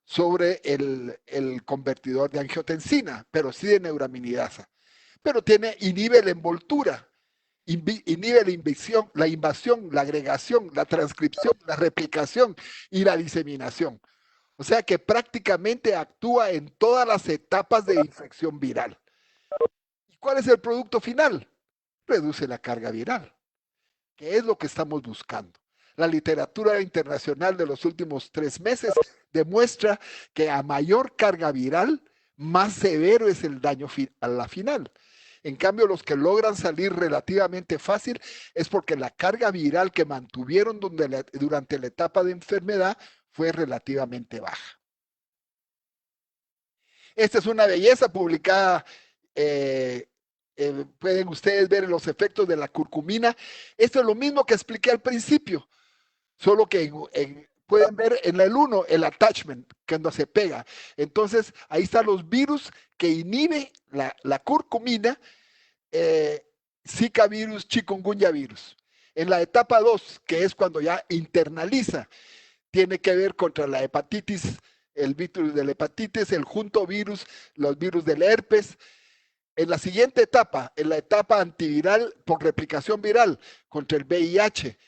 sobre el convertidor de angiotensina, pero sí de neuraminidasa. Pero inhibe la envoltura, inhibe la invasión, la agregación, la transcripción, la replicación y la diseminación. O sea que prácticamente actúa en todas las etapas de infección viral. ¿Y cuál es el producto final? Reduce la carga viral, que es lo que estamos buscando. La literatura internacional de los últimos 3 meses demuestra que a mayor carga viral, más severo es el daño a la final. En cambio, los que logran salir relativamente fácil es porque la carga viral que mantuvieron durante la etapa de enfermedad fue relativamente baja. Esta es una belleza publicada, pueden ustedes ver los efectos de la curcumina. Esto es lo mismo que expliqué al principio, solo que pueden ver en el 1 el attachment, cuando se pega. Entonces, ahí están los virus que inhibe la curcumina, Zika virus, chikungunya virus. En la etapa 2, que es cuando ya internaliza, tiene que ver contra la hepatitis, el virus de la hepatitis, el juntovirus, los virus del herpes. En la siguiente etapa, en la etapa antiviral por replicación viral contra el VIH,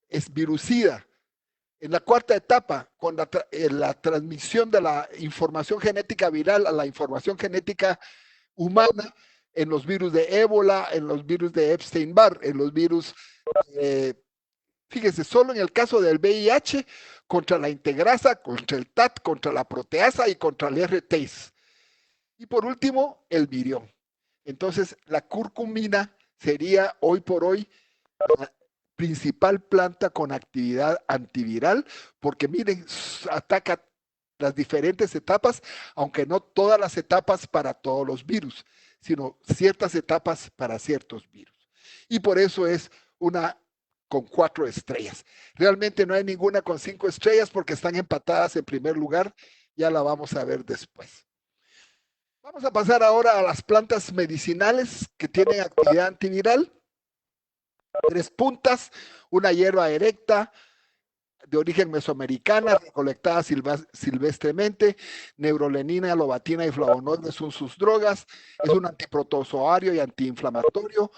es virucida. En la cuarta etapa, con la transmisión de la información genética viral a la información genética humana, en los virus de ébola, en los virus de Epstein-Barr, en los virus, fíjese, solo en el caso del VIH, contra la integrasa, contra el TAT, contra la proteasa y contra el RTase. Y por último, el virión. Entonces, la curcumina sería hoy por hoy la principal planta con actividad antiviral, porque miren, ataca las diferentes etapas, aunque no todas las etapas para todos los virus, sino ciertas etapas para ciertos virus. Y por eso es una con 4 estrellas. Realmente no hay ninguna con 5 estrellas porque están empatadas en primer lugar, ya la vamos a ver después. Vamos a pasar ahora a las plantas medicinales que tienen actividad antiviral. 3 puntas, una hierba erecta de origen mesoamericana, recolectada silvestremente, neurolenina, lobatina y flavonoides son sus drogas, es un antiprotozoario y antiinflamatorio,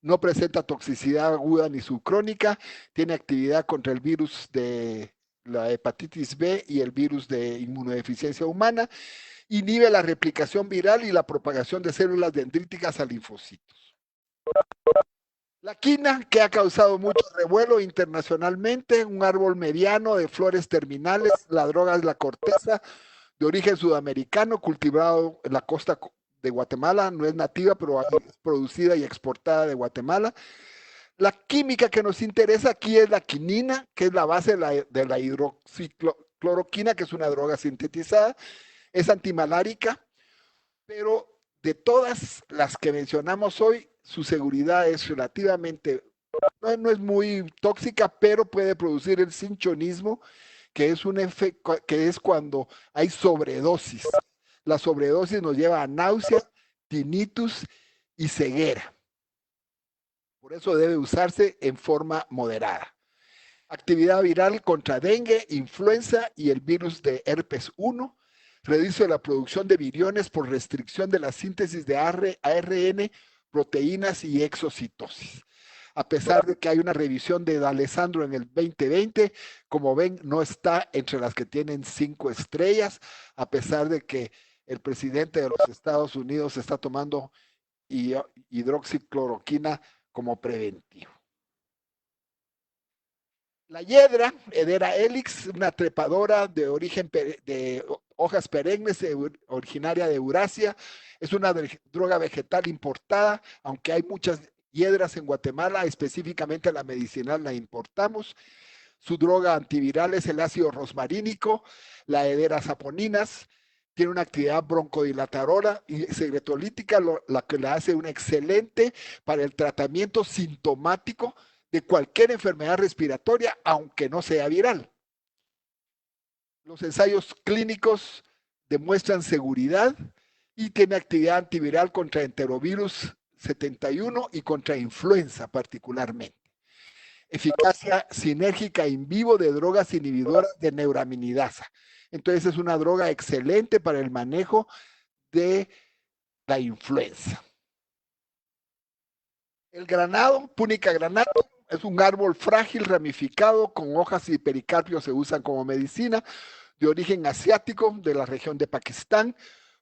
no presenta toxicidad aguda ni subcrónica, tiene actividad contra el virus de la hepatitis B y el virus de inmunodeficiencia humana, inhibe la replicación viral y la propagación de células dendríticas a linfocitos. La quina, que ha causado mucho revuelo internacionalmente, un árbol mediano de flores terminales, la droga es la corteza, de origen sudamericano, cultivado en la costa de Guatemala, no es nativa, pero es producida y exportada de Guatemala. La química que nos interesa aquí es la quinina, que es la base de la hidroxicloroquina, que es una droga sintetizada, es antimalárica, pero de todas las que mencionamos hoy, su seguridad es relativamente, no es muy tóxica, pero puede producir el cinchonismo, que es un efecto, que es cuando hay sobredosis. La sobredosis nos lleva a náusea, tinnitus y ceguera. Por eso debe usarse en forma moderada. Actividad viral contra dengue, influenza y el virus de herpes 1. Reduce la producción de viriones por restricción de la síntesis de ARN, proteínas y exocitosis. A pesar de que hay una revisión de D'Alessandro en el 2020, como ven, no está entre las que tienen 5 estrellas, a pesar de que el presidente de los Estados Unidos está tomando hidroxicloroquina como preventivo. La hiedra, Hedera helix, una trepadora de origen de hojas perennes, originaria de Eurasia, es una droga vegetal importada, aunque hay muchas hiedras en Guatemala, específicamente la medicinal la importamos. Su droga antiviral es el ácido rosmarínico, la Hedera saponinas, tiene una actividad broncodilatadora y secretolítica, la que la hace una excelente para el tratamiento sintomático de cualquier enfermedad respiratoria, aunque no sea viral. Los ensayos clínicos demuestran seguridad y tiene actividad antiviral contra enterovirus 71 y contra influenza particularmente. Eficacia sinérgica in vivo de drogas inhibidoras de neuraminidasa. Entonces es una droga excelente para el manejo de la influenza. El granado, Punica granatum, es un árbol frágil, ramificado, con hojas y pericarpios, se usan como medicina, de origen asiático, de la región de Pakistán,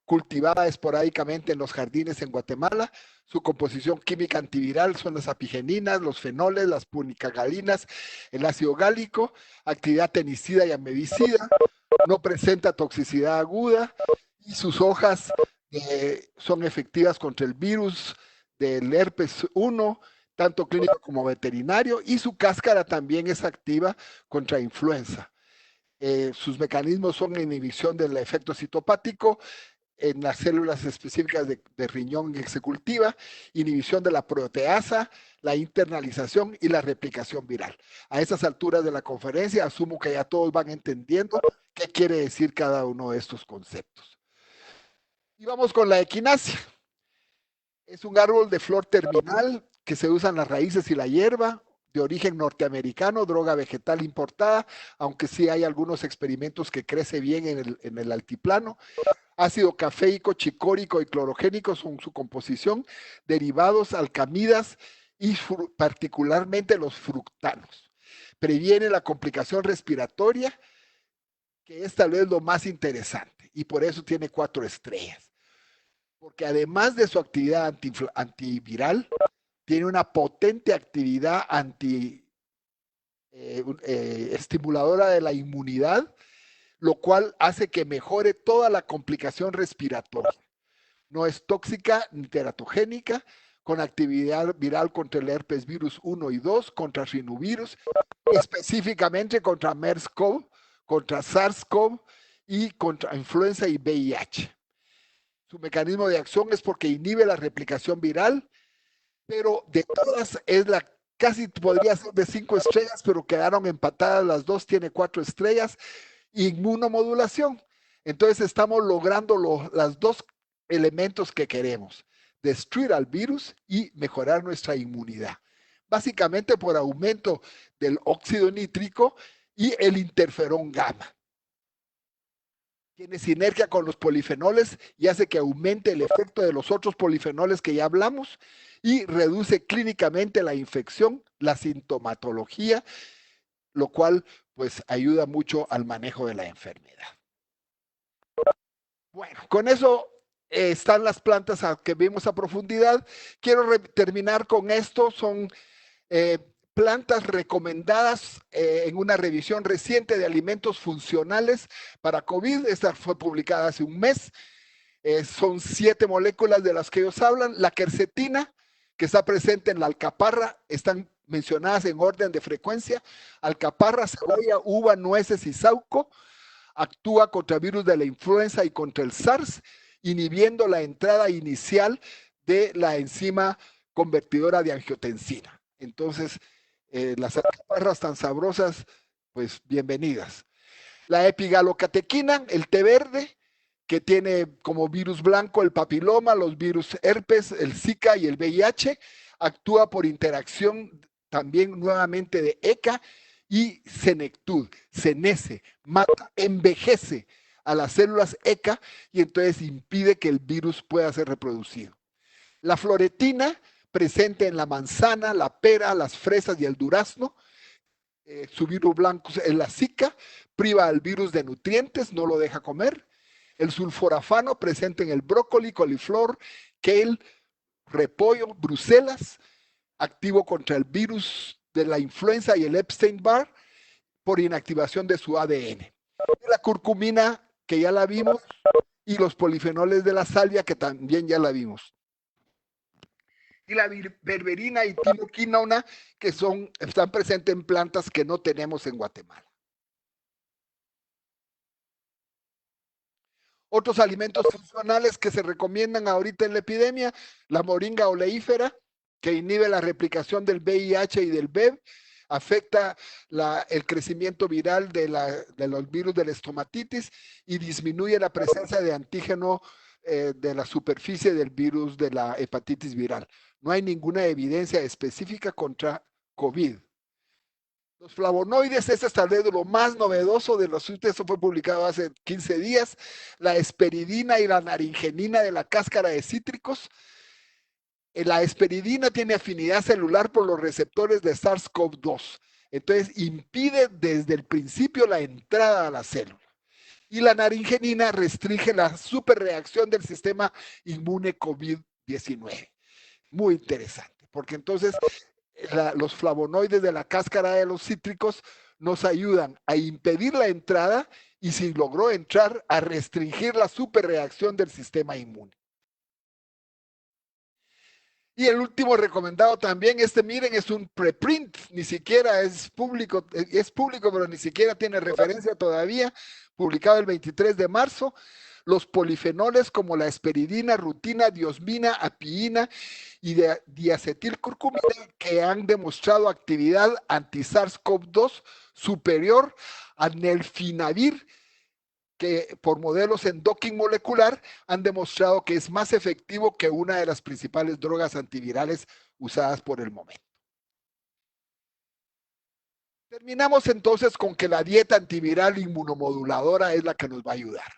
cultivada esporádicamente en los jardines en Guatemala. Su composición química antiviral son las apigeninas, los fenoles, las punicagalinas, el ácido gálico, actividad tenicida y amebicida, no presenta toxicidad aguda y sus hojas son efectivas contra el virus del herpes 1, tanto clínico como veterinario, y su cáscara también es activa contra influenza. Sus mecanismos son inhibición del efecto citopático en las células específicas de riñón que se cultiva, inhibición de la proteasa, la internalización y la replicación viral. A esas alturas de la conferencia asumo que ya todos van entendiendo qué quiere decir cada uno de estos conceptos. Y vamos con la equinacia. Es un árbol de flor terminal que se usan las raíces y la hierba, de origen norteamericano, droga vegetal importada, aunque sí hay algunos experimentos que crece bien en el altiplano. Ácido cafeico, chicórico y clorogénico son su composición, derivados, alcamidas y particularmente los fructanos. Previene la complicación respiratoria, que es tal vez lo más interesante, y por eso tiene 4 estrellas. Porque además de su actividad antiviral, tiene una potente actividad estimuladora de la inmunidad, lo cual hace que mejore toda la complicación respiratoria. No es tóxica ni teratogénica, con actividad viral contra el herpes virus 1 y 2, contra rinovirus, específicamente contra MERS-CoV, contra SARS-CoV y contra influenza y VIH. Su mecanismo de acción es porque inhibe la replicación viral, pero de todas es la casi podría ser de 5 estrellas, pero quedaron empatadas las dos, tiene 4 estrellas. Inmunomodulación. Entonces estamos logrando los 2 elementos que queremos: destruir al virus y mejorar nuestra inmunidad. Básicamente por aumento del óxido nítrico y el interferón gamma. Tiene sinergia con los polifenoles y hace que aumente el efecto de los otros polifenoles que ya hablamos y reduce clínicamente la infección, la sintomatología, lo cual pues ayuda mucho al manejo de la enfermedad. Bueno, con eso están las plantas que vimos a profundidad. Quiero terminar con esto. Son plantas recomendadas en una revisión reciente de alimentos funcionales para COVID. Esta fue publicada hace un mes. Son 7 moléculas de las que ellos hablan. La quercetina, que está presente en la alcaparra, están mencionadas en orden de frecuencia: alcaparra, cebolla, uva, nueces y sauco. Actúa contra el virus de la influenza y contra el SARS, inhibiendo la entrada inicial de la enzima convertidora de angiotensina. Entonces, las alcaparras tan sabrosas, pues bienvenidas. La epigalocatequina, el té verde, que tiene como virus blanco el papiloma, los virus herpes, el Zika y el VIH, actúa por interacción también nuevamente de ECA y senectud, senece, mata, envejece a las células ECA y entonces impide que el virus pueda ser reproducido. La floretina, presente en la manzana, la pera, las fresas y el durazno, su virus blanco es la Zika, priva al virus de nutrientes, no lo deja comer. El sulforafano, presente en el brócoli, coliflor, kale, repollo, Bruselas, activo contra el virus de la influenza y el Epstein-Barr por inactivación de su ADN. Y la curcumina, que ya la vimos, y los polifenoles de la salvia, que también ya la vimos. Y la berberina y timoquinona, que están presentes en plantas que no tenemos en Guatemala. Otros alimentos funcionales que se recomiendan ahorita en la epidemia, la moringa oleífera, que inhibe la replicación del VIH y del VEV, afecta el crecimiento viral de los virus de la estomatitis y disminuye la presencia de antígeno de la superficie del virus de la hepatitis viral. No hay ninguna evidencia específica contra COVID. Los flavonoides, este es tal vez lo más novedoso de los últimos, eso fue publicado hace 15 días, la hesperidina y la naringenina de la cáscara de cítricos. La hesperidina tiene afinidad celular por los receptores de SARS-CoV-2, entonces impide desde el principio la entrada a la célula. Y la naringenina restringe la superreacción del sistema inmune COVID-19. Muy interesante, porque entonces los flavonoides de la cáscara de los cítricos nos ayudan a impedir la entrada y si logró entrar, a restringir la superreacción del sistema inmune. Y el último recomendado también, miren, es un preprint, ni siquiera es público, pero ni siquiera tiene referencia todavía, publicado el 23 de marzo, los polifenoles como la hesperidina, rutina, diosmina, apiína y diacetilcurcumina que han demostrado actividad anti-SARS-CoV-2 superior a nelfinavir, que por modelos en docking molecular han demostrado que es más efectivo que una de las principales drogas antivirales usadas por el momento. Terminamos entonces con que la dieta antiviral inmunomoduladora es la que nos va a ayudar.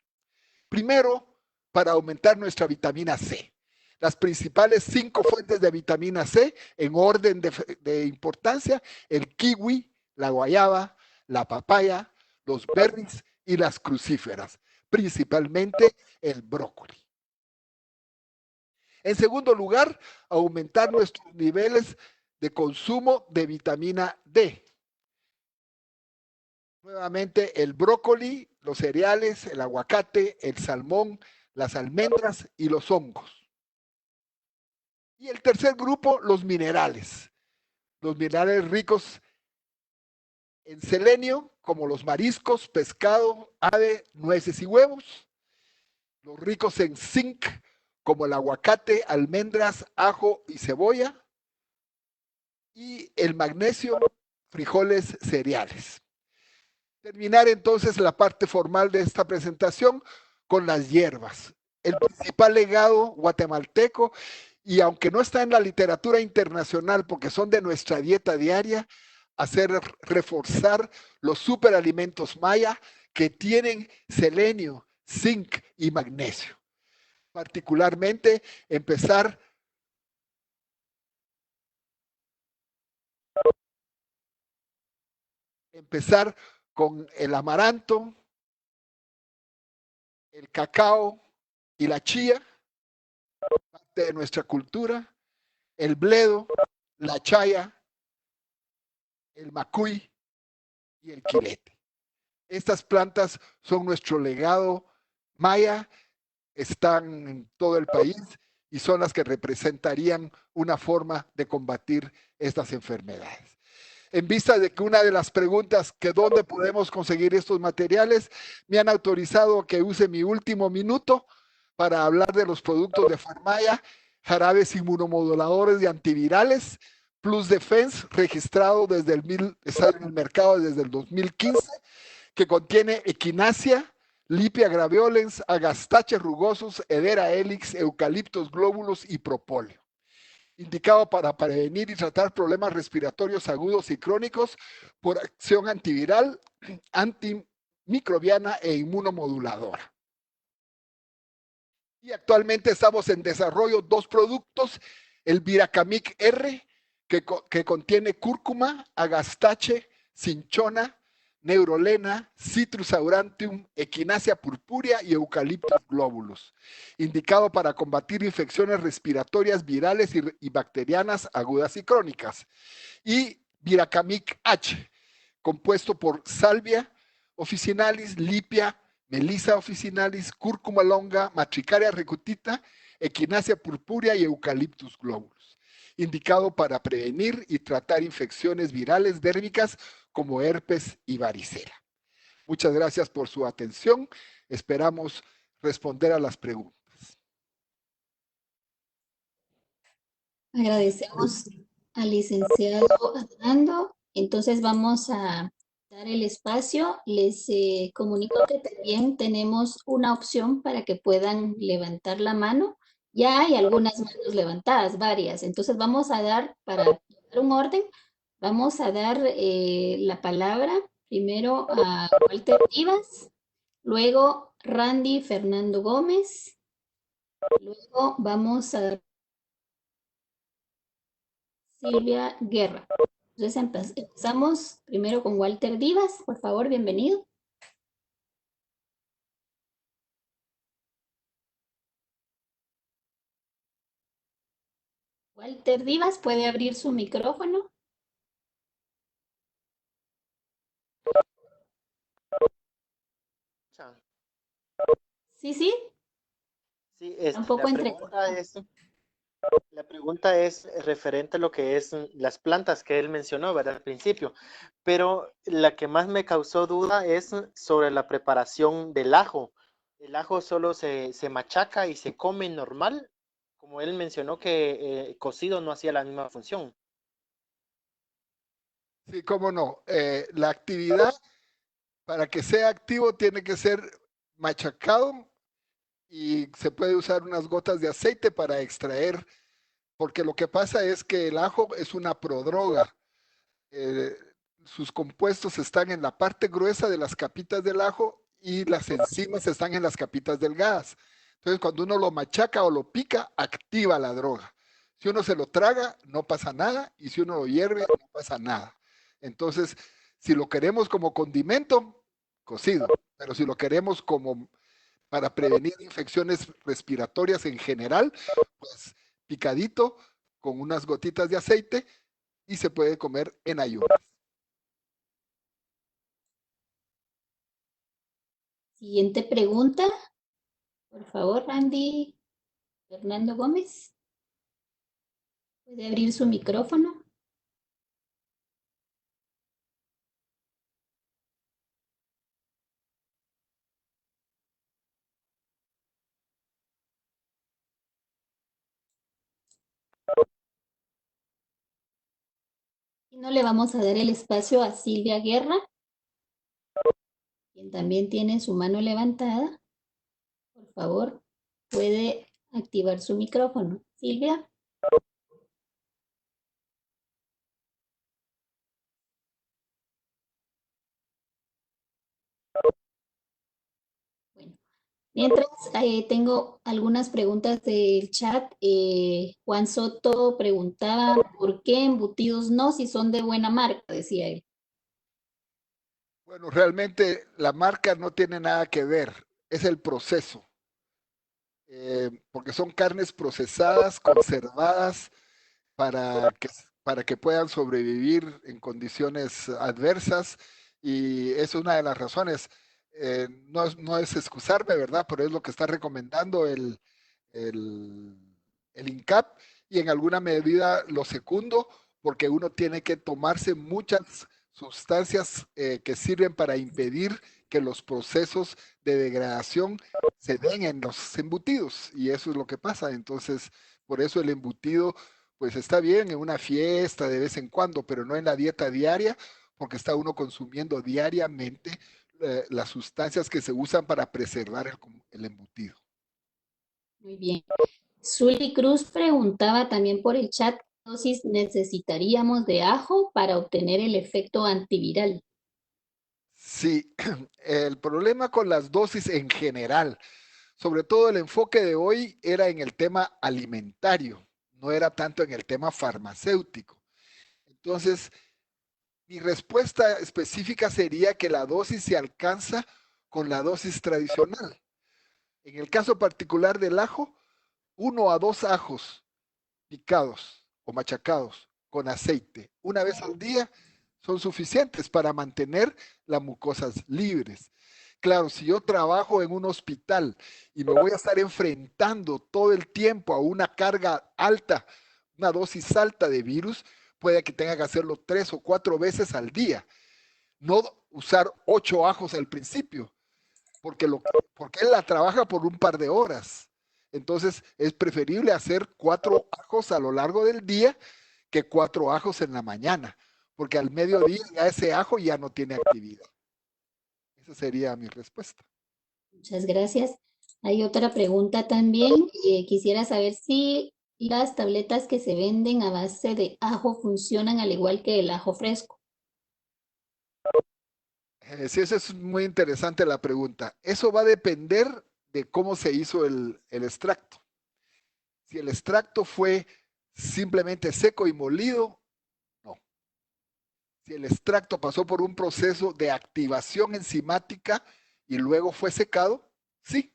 Primero, para aumentar nuestra vitamina C. Las principales 5 fuentes de vitamina C en orden de importancia, el kiwi, la guayaba, la papaya, los berries y las crucíferas, principalmente el brócoli. En segundo lugar, aumentar nuestros niveles de consumo de vitamina D. Nuevamente el brócoli, los cereales, el aguacate, el salmón, las almendras y los hongos. Y el tercer grupo, los minerales. Los minerales ricos en selenio, como los mariscos, pescado, ave, nueces y huevos. Los ricos en zinc, como el aguacate, almendras, ajo y cebolla. Y el magnesio, frijoles, cereales. Terminar entonces la parte formal de esta presentación con las hierbas. El principal legado guatemalteco, y aunque no está en la literatura internacional porque son de nuestra dieta diaria, reforzar los superalimentos maya que tienen selenio, zinc y magnesio. Particularmente empezar con el amaranto, el cacao y la chía, parte de nuestra cultura, el bledo, la chaya, el macuy y el quilete. Estas plantas son nuestro legado maya, están en todo el país y son las que representarían una forma de combatir estas enfermedades. En vista de que una de las preguntas que dónde podemos conseguir estos materiales, me han autorizado que use mi último minuto para hablar de los productos de Pharmaya, jarabes inmunomoduladores y antivirales, Plus Defense, registrado está en el mercado desde el 2015, que contiene equinacia, Lipia graveolens, agastache rugosos, Hedera helix, eucaliptos glóbulos y propóleo. Indicado para prevenir y tratar problemas respiratorios agudos y crónicos por acción antiviral, antimicrobiana e inmunomoduladora. Y actualmente estamos en desarrollo 2 productos, el Viracamic R, que contiene cúrcuma, agastache, cinchona, neurolena, Citrus aurantium, equinacia purpúrea y eucaliptus glóbulos, indicado para combatir infecciones respiratorias virales y bacterianas agudas y crónicas. Y Viracamic H, compuesto por salvia officinalis, lipia, Melissa officinalis, cúrcuma longa, Matricaria recutita, equinacia purpúrea y eucaliptus glóbulos, indicado para prevenir y tratar infecciones virales dérmicas como herpes y varicela. Muchas gracias por su atención. Esperamos responder a las preguntas. Agradecemos al licenciado Armando. Entonces vamos a dar el espacio. Les comunico que también tenemos una opción para que puedan levantar la mano. Ya hay algunas manos levantadas, varias. Entonces vamos a dar, para dar un orden, vamos a dar la palabra primero a Walter Rivas, luego Randy Fernando Gómez, luego vamos a dar Silvia Guerra. Entonces empezamos primero con Walter Divas, por favor, bienvenido. Walter Divas, ¿puede abrir su micrófono? Sí, sí. Sí, Un poco la pregunta es referente a lo que es las plantas que él mencionó, ¿verdad? Al principio, pero la que más me causó duda es sobre la preparación del ajo. ¿El ajo solo se machaca y se come normal? Como él mencionó que cocido no hacía la misma función. Sí, cómo no. La actividad, para que sea activo, tiene que ser machacado y se puede usar unas gotas de aceite para extraer, porque lo que pasa es que el ajo es una prodroga. Sus compuestos están en la parte gruesa de las capitas del ajo y las enzimas están en las capitas delgadas. Entonces, cuando uno lo machaca o lo pica, activa la droga. Si uno se lo traga, no pasa nada, y si uno lo hierve, no pasa nada. Entonces, si lo queremos como condimento, cocido, pero si lo queremos como para prevenir infecciones respiratorias en general, pues picadito con unas gotitas de aceite y se puede comer en ayunas. Siguiente pregunta, por favor, Randy Fernando Gómez. ¿Puede abrir su micrófono? Y no le vamos a dar el espacio a Silvia Guerra, quien también tiene su mano levantada. Por favor, puede activar su micrófono. Silvia. Bueno, mientras tengo algunas preguntas del chat. Juan Soto preguntaba, ¿por qué embutidos no si son de buena marca? Decía él. Bueno, realmente la marca no tiene nada que ver, es el proceso. Porque son carnes procesadas, conservadas, para que puedan sobrevivir en condiciones adversas, y es una de las razones. No es excusarme, ¿verdad? Pero es lo que está recomendando el, el INCAP, y en alguna medida lo secundo, porque uno tiene que tomarse muchas sustancias que sirven para impedir que los procesos de degradación se den en los embutidos, y eso es lo que pasa. Entonces, por eso el embutido, pues está bien en una fiesta de vez en cuando, pero no en la dieta diaria, porque está uno consumiendo diariamente las sustancias que se usan para preservar el embutido. Muy bien. Zully Cruz preguntaba también por el chat, ¿qué dosis necesitaríamos de ajo para obtener el efecto antiviral? Sí, el problema con las dosis en general, sobre todo el enfoque de hoy era en el tema alimentario, no era tanto en el tema farmacéutico. Entonces, mi respuesta específica sería que la dosis se alcanza con la dosis tradicional. En el caso particular del ajo, 1 a 2 ajos picados o machacados con aceite una vez al día son suficientes para mantener las mucosas libres. Claro, si yo trabajo en un hospital y me voy a estar enfrentando todo el tiempo a una carga alta, una dosis alta de virus, puede que tenga que hacerlo 3 o 4 veces al día. No usar 8 ajos al principio, porque él la trabaja por un par de horas. Entonces es preferible hacer 4 ajos a lo largo del día que 4 ajos en la mañana, porque al mediodía ya ese ajo ya no tiene actividad. Esa sería mi respuesta. Muchas gracias. Hay otra pregunta también. Quisiera saber si las tabletas que se venden a base de ajo funcionan al igual que el ajo fresco. Sí, eso es muy interesante la pregunta. Eso va a depender de cómo se hizo el extracto. Si el extracto fue simplemente seco y molido, no. Si el extracto pasó por un proceso de activación enzimática y luego fue secado, sí.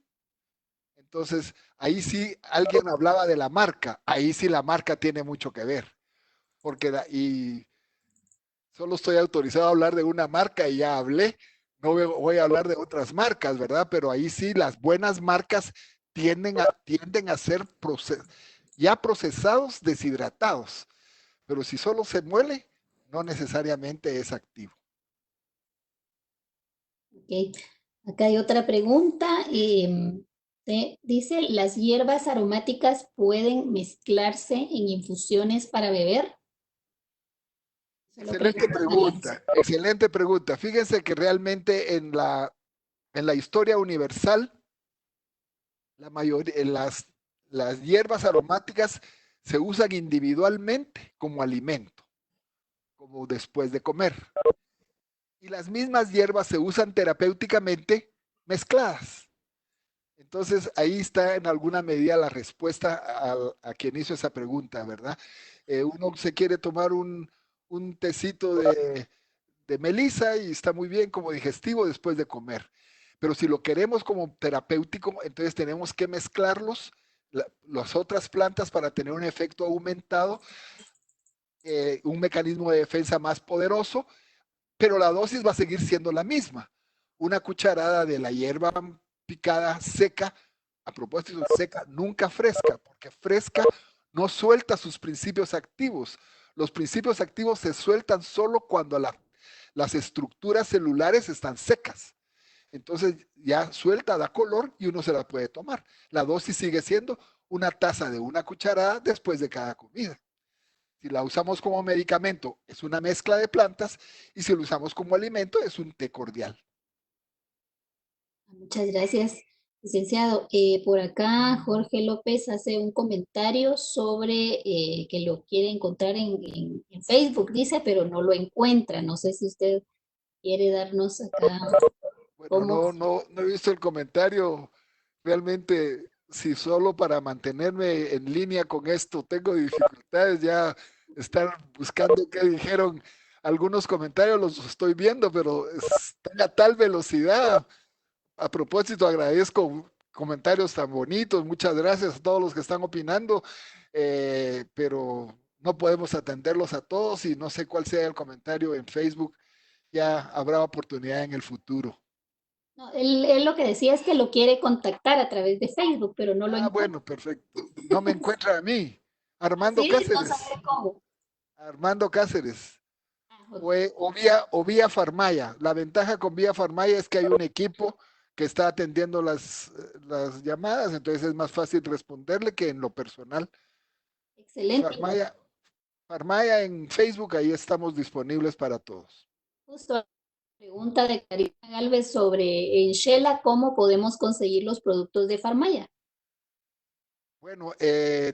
Entonces, ahí sí alguien hablaba de la marca, ahí sí la marca tiene mucho que ver, porque y solo estoy autorizado a hablar de una marca y ya hablé, no voy a hablar de otras marcas, ¿verdad? Pero ahí sí las buenas marcas tienden a ser ya procesados, deshidratados, pero si solo se muele, no necesariamente es activo. Ok. Acá hay otra pregunta. Dice, ¿las hierbas aromáticas pueden mezclarse en infusiones para beber? Excelente pregunta, excelente pregunta. Fíjense que realmente en la historia universal, la mayoría, las hierbas aromáticas se usan individualmente como alimento, como después de comer. Y las mismas hierbas se usan terapéuticamente mezcladas. Entonces, ahí está en alguna medida la respuesta a quien hizo esa pregunta, ¿verdad? Uno se quiere tomar un tecito de melisa y está muy bien como digestivo después de comer. Pero si lo queremos como terapéutico, entonces tenemos que mezclarlos, las otras plantas para tener un efecto aumentado, un mecanismo de defensa más poderoso, pero la dosis va a seguir siendo la misma. Una cucharada de la hierba picada seca, a propósito seca, nunca fresca, porque fresca no suelta sus principios activos. Los principios activos se sueltan solo cuando las estructuras celulares están secas. Entonces ya suelta, da color y uno se la puede tomar. La dosis sigue siendo una taza de una cucharada después de cada comida. Si la usamos como medicamento, es una mezcla de plantas, y si lo usamos como alimento, es un té cordial. Muchas gracias, licenciado. Por acá Jorge López hace un comentario sobre que lo quiere encontrar en Facebook, dice, pero no lo encuentra. No sé si usted quiere darnos acá Bueno, cómo. no he visto el comentario. Realmente, si solo para mantenerme en línea con esto tengo dificultades, ya estar buscando qué dijeron algunos comentarios, los estoy viendo, pero están a tal velocidad. A propósito, agradezco comentarios tan bonitos. Muchas gracias a todos los que están opinando, pero no podemos atenderlos a todos y no sé cuál sea el comentario en Facebook. Ya habrá oportunidad en el futuro. No, él lo que decía es que lo quiere contactar a través de Facebook, pero no lo Ah, encuentra. bueno, perfecto. No me encuentra a mí. Armando Así, no Cáceres. sabe cómo. Armando Cáceres. Ah, O vía Farmaya. La ventaja con vía Farmaya es que hay un equipo que está atendiendo las llamadas, entonces es más fácil responderle que en lo personal. excelente. Farmaya en Facebook, ahí estamos disponibles para todos. Justo Pregunta de Karina Galvez sobre en Shela, ¿cómo podemos conseguir los productos de Farmaya? Bueno,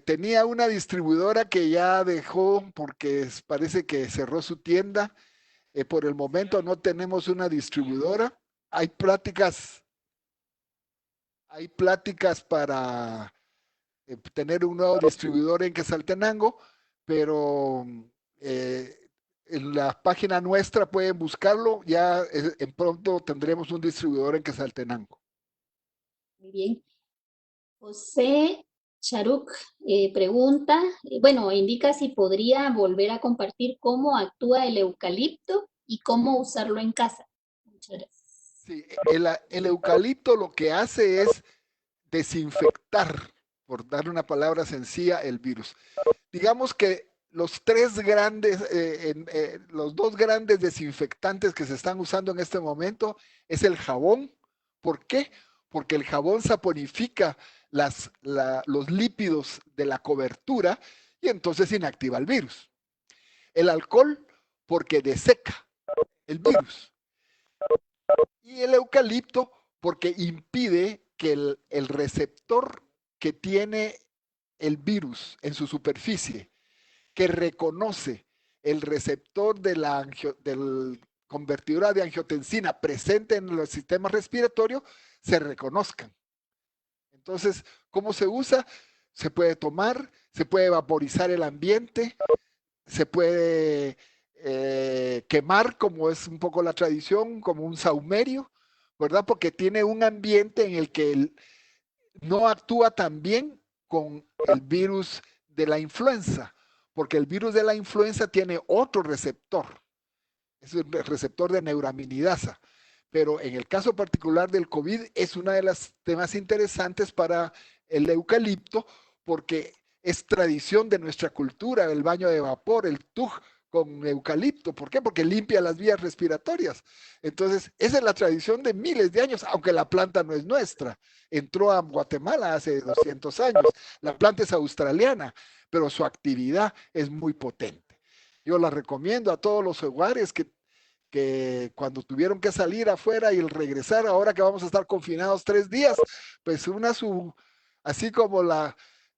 tenía una distribuidora que ya dejó porque parece que cerró su tienda. Por el momento no tenemos una distribuidora. Hay pláticas para tener un nuevo distribuidor en Quetzaltenango, pero en la página nuestra pueden buscarlo. Ya en pronto tendremos un distribuidor en Quetzaltenango. Muy bien. José Charuk pregunta, bueno, indica si podría volver a compartir cómo actúa el eucalipto y cómo usarlo en casa. Muchas gracias. Sí, el eucalipto lo que hace es desinfectar, por dar una palabra sencilla, el virus. Digamos que los dos grandes desinfectantes que se están usando en este momento es el jabón. ¿Por qué? Porque el jabón saponifica los lípidos de la cobertura y entonces inactiva el virus. El alcohol, porque deseca el virus. Y el eucalipto, porque impide que el receptor que tiene el virus en su superficie, que reconoce el receptor del convertidora de angiotensina presente en el sistema respiratorio, se reconozcan. Entonces, ¿cómo se usa? Se puede tomar, se puede vaporizar el ambiente, se puede quemar, como es un poco la tradición, como un saumerio, ¿verdad? Porque tiene un ambiente en el que no actúa tan bien con el virus de la influenza, porque el virus de la influenza tiene otro receptor, es el receptor de neuraminidasa, pero en el caso particular del COVID es una de las temas interesantes para el eucalipto, porque es tradición de nuestra cultura, el baño de vapor, el tug con eucalipto. ¿Por qué? Porque limpia las vías respiratorias. Entonces, esa es la tradición de miles de años, aunque la planta no es nuestra. Entró a Guatemala hace 200 años. La planta es australiana, pero su actividad es muy potente. Yo la recomiendo a todos los hogares que cuando tuvieron que salir afuera y el regresar, ahora que vamos a estar confinados 3 días, pues así como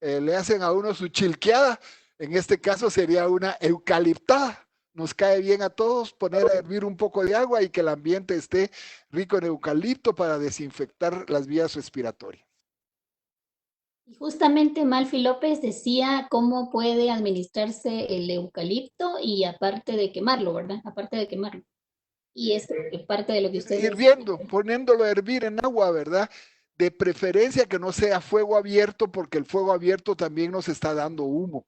le hacen a uno su chilqueada, en este caso sería una eucaliptada. Nos cae bien a todos poner a hervir un poco de agua y que el ambiente esté rico en eucalipto para desinfectar las vías respiratorias. Y justamente Malfi López decía cómo puede administrarse el eucalipto y aparte de quemarlo, ¿verdad? Aparte de quemarlo. Y es parte de lo que usted Hirviendo, poniéndolo a hervir en agua, ¿verdad? De preferencia que no sea fuego abierto, porque el fuego abierto también nos está dando humo.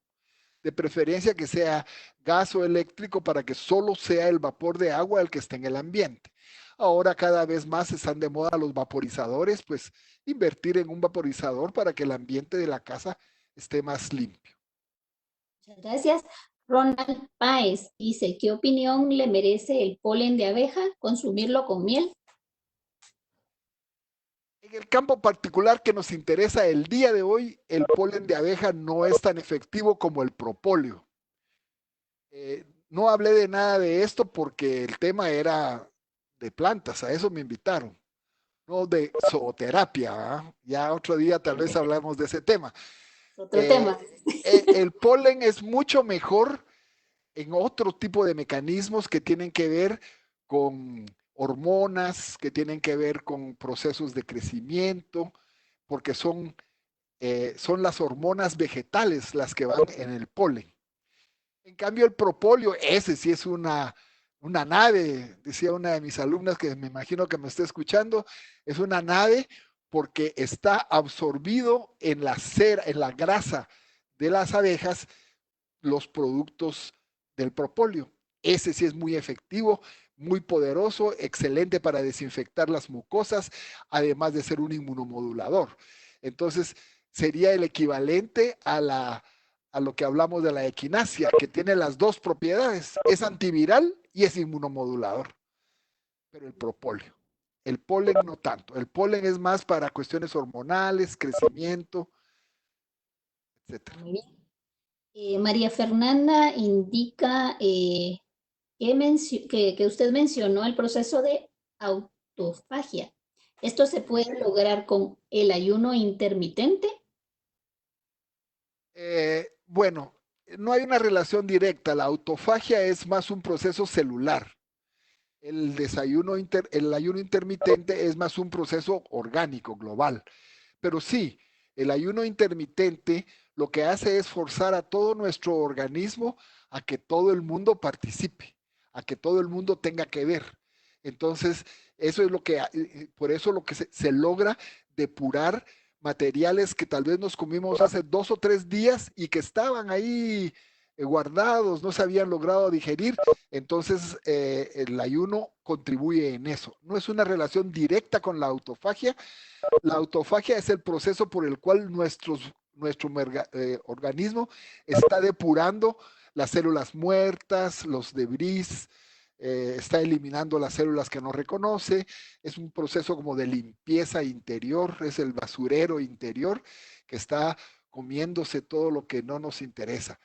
De preferencia que sea gas o eléctrico para que solo sea el vapor de agua el que esté en el ambiente. Ahora cada vez más están de moda los vaporizadores, pues invertir en un vaporizador para que el ambiente de la casa esté más limpio. Muchas gracias. Ronald Páez dice, ¿qué opinión le merece el polen de abeja? ¿Consumirlo con miel? En el campo particular que nos interesa el día de hoy, el polen de abeja no es tan efectivo como el propóleo. No hablé de nada de esto porque el tema era de plantas, a eso me invitaron, no de zooterapia. ¿Eh? Ya otro día tal vez hablamos de ese tema. Otro tema. El polen es mucho mejor en otro tipo de mecanismos que tienen que ver con hormonas, que tienen que ver con procesos de crecimiento, porque son las hormonas vegetales las que van en el polen. En cambio, el propóleo, ese sí es una nave, decía una de mis alumnas que me imagino que me está escuchando, es una nave porque está absorbido en la cera, en la grasa de las abejas, los productos del propóleo. Ese sí es muy efectivo, muy poderoso, excelente para desinfectar las mucosas, además de ser un inmunomodulador. Entonces, sería el equivalente a lo que hablamos de la equinacia, que tiene las dos propiedades, es antiviral y es inmunomodulador. Pero el propóleo, el polen no tanto. El polen es más para cuestiones hormonales, crecimiento, etc. Muy bien. María Fernanda indica que usted mencionó el proceso de autofagia. ¿Esto se puede lograr con el ayuno intermitente? Bueno, no hay una relación directa. La autofagia es más un proceso celular. El ayuno intermitente es más un proceso orgánico, global. Pero sí, el ayuno intermitente lo que hace es forzar a todo nuestro organismo a que todo el mundo participe, a que todo el mundo tenga que ver. Entonces, eso es lo que, por eso lo que se logra depurar materiales que tal vez nos comimos hace 2 o 3 días y que estaban ahí guardados, no se habían logrado digerir. Entonces, el ayuno contribuye en eso. No es una relación directa con la autofagia. La autofagia es el proceso por el cual nuestro organismo está depurando las células muertas, los debris, está eliminando las células que no reconoce. Es un proceso como de limpieza interior, es el basurero interior que está comiéndose todo lo que no nos interesa.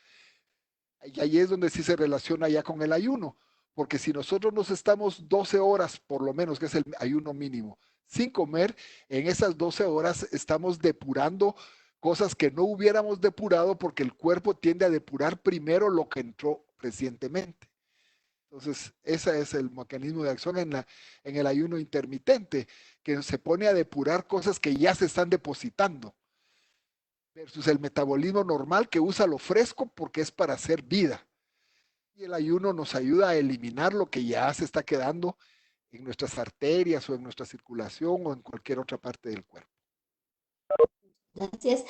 Y ahí es donde sí se relaciona ya con el ayuno, porque si nosotros nos estamos 12 horas, por lo menos, que es el ayuno mínimo, sin comer, en esas 12 horas estamos depurando cosas que no hubiéramos depurado porque el cuerpo tiende a depurar primero lo que entró recientemente. Entonces, ese es el mecanismo de acción en el ayuno intermitente, que se pone a depurar cosas que ya se están depositando versus el metabolismo normal que usa lo fresco porque es para hacer vida. Y el ayuno nos ayuda a eliminar lo que ya se está quedando en nuestras arterias o en nuestra circulación o en cualquier otra parte del cuerpo. Gracias.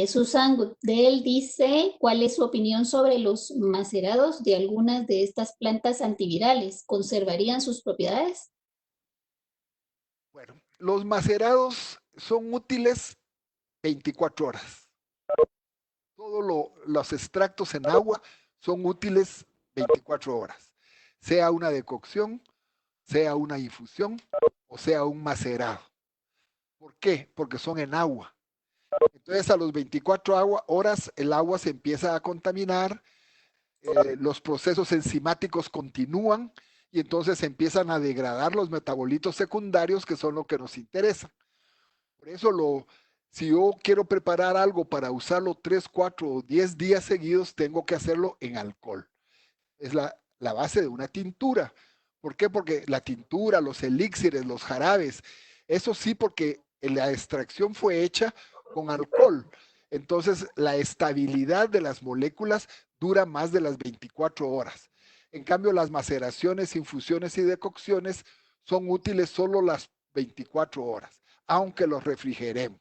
Susan Gudel dice, ¿cuál es su opinión sobre los macerados de algunas de estas plantas antivirales? ¿Conservarían sus propiedades? Bueno, los macerados son útiles 24 horas. Todos los extractos en agua son útiles 24 horas. Sea una decocción, sea una infusión o sea un macerado. ¿Por qué? Porque son en agua. Entonces a los 24 horas el agua se empieza a contaminar, los procesos enzimáticos continúan y entonces se empiezan a degradar los metabolitos secundarios que son lo que nos interesa. Por eso si yo quiero preparar algo para usarlo 3, 4 o 10 días seguidos, tengo que hacerlo en alcohol. Es la base de una tintura. ¿Por qué? Porque la tintura, los elixires, los jarabes, eso sí, porque la extracción fue hecha con alcohol. Entonces, la estabilidad de las moléculas dura más de las 24 horas. En cambio, las maceraciones, infusiones y decocciones son útiles solo las 24 horas, aunque los refrigeremos.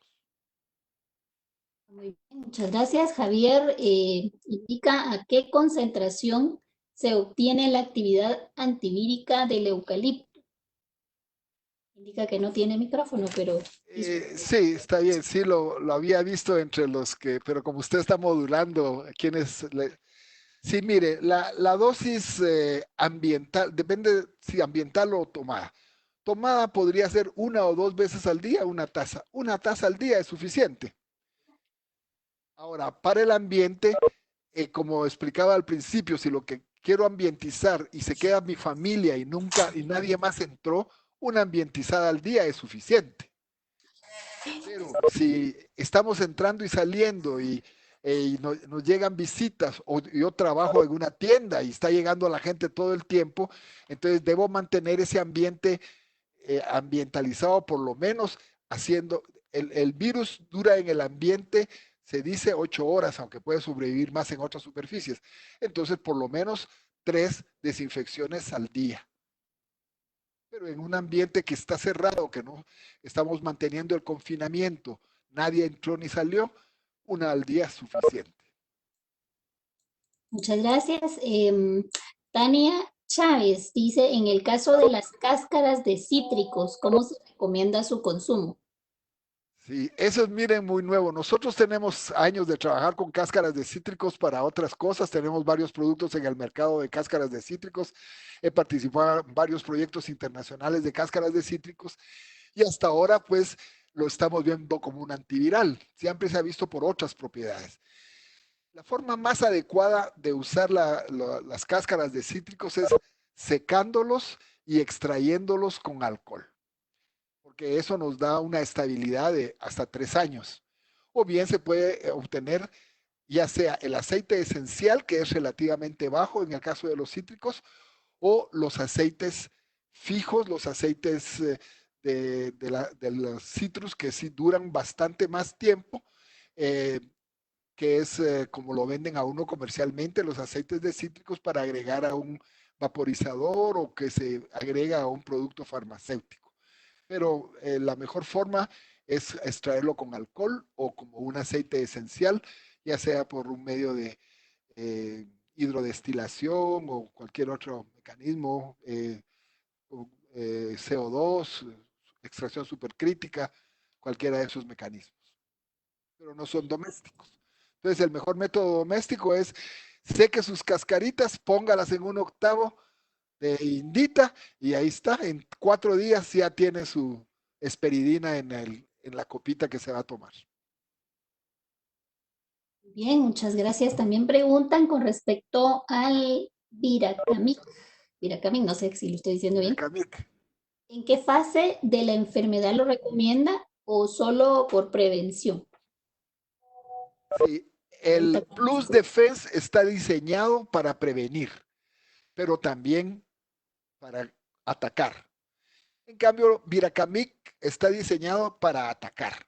Muy bien, muchas gracias. Javier indica a qué concentración se obtiene la actividad antivírica del eucalipto. Indica que no tiene micrófono, pero... Sí, está bien, sí lo había visto entre los que, pero como usted está modulando, sí, mire, la dosis ambiental, depende si ambiental o tomada. Tomada podría ser 1 o 2 veces al día una taza. Una taza al día es suficiente. Ahora, para el ambiente, como explicaba al principio, si lo que quiero ambientizar y se queda mi familia y nadie más entró, una ambientizada al día es suficiente. Pero si estamos entrando y saliendo y nos llegan visitas o yo trabajo en una tienda y está llegando a la gente todo el tiempo, entonces debo mantener ese ambiente ambientalizado, por lo menos haciendo, el virus dura en el ambiente, se dice 8 horas, aunque puede sobrevivir más en otras superficies. Entonces, por lo menos 3 desinfecciones al día. Pero en un ambiente que está cerrado, que no estamos manteniendo el confinamiento, nadie entró ni salió, 1 al día es suficiente. Muchas gracias. Tania Chávez dice, en el caso de las cáscaras de cítricos, ¿cómo se recomienda su consumo? Sí, eso es, miren, muy nuevo. Nosotros tenemos años de trabajar con cáscaras de cítricos para otras cosas. Tenemos varios productos en el mercado de cáscaras de cítricos. He participado en varios proyectos internacionales de cáscaras de cítricos y hasta ahora, pues, lo estamos viendo como un antiviral. Siempre se ha visto por otras propiedades. La forma más adecuada de usar las cáscaras de cítricos es secándolos y extrayéndolos con alcohol, porque eso nos da una estabilidad de hasta 3 años. O bien se puede obtener ya sea el aceite esencial, que es relativamente bajo en el caso de los cítricos, o los aceites fijos, los aceites de los citrus que sí duran bastante más tiempo, eh, que es como lo venden a uno comercialmente, los aceites de cítricos para agregar a un vaporizador o que se agrega a un producto farmacéutico. Pero la mejor forma es extraerlo con alcohol o como un aceite esencial, ya sea por un medio de hidrodestilación o cualquier otro mecanismo, CO2, extracción supercrítica, cualquiera de esos mecanismos, pero no son domésticos. Entonces el mejor método doméstico es seque sus cascaritas, póngalas en un octavo de indita y ahí está, en 4 días ya tiene su esperidina en la copita que se va a tomar. Bien, muchas gracias. También preguntan con respecto al Viracamic. Viracamic, no sé si lo estoy diciendo bien. ¿En qué fase de la enfermedad lo recomienda o solo por prevención? Sí, el Plus Defense está diseñado para prevenir, pero también para atacar. En cambio, Viracamic está diseñado para atacar.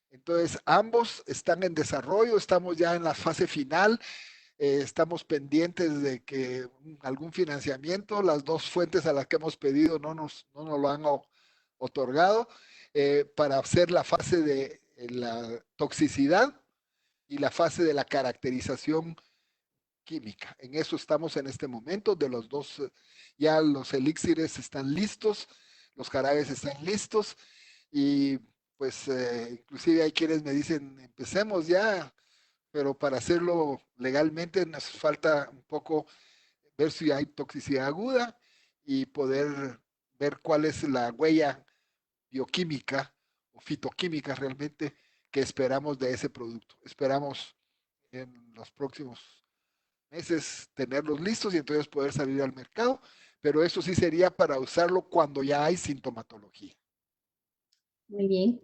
Entonces, ambos están en desarrollo, estamos ya en la fase final, estamos pendientes de que algún financiamiento, las 2 fuentes a las que hemos pedido no nos lo han otorgado, para hacer la fase de la toxicidad y la fase de la caracterización química. En eso estamos en este momento, de los 2, ya los elixires están listos, los jarabes están listos y pues inclusive hay quienes me dicen, empecemos ya, pero para hacerlo legalmente nos falta un poco ver si hay toxicidad aguda y poder ver cuál es la huella bioquímica o fitoquímica realmente que esperamos de ese producto. Esperamos en los próximos meses tenerlos listos y entonces poder salir al mercado, pero eso sí sería para usarlo cuando ya hay sintomatología. Muy bien.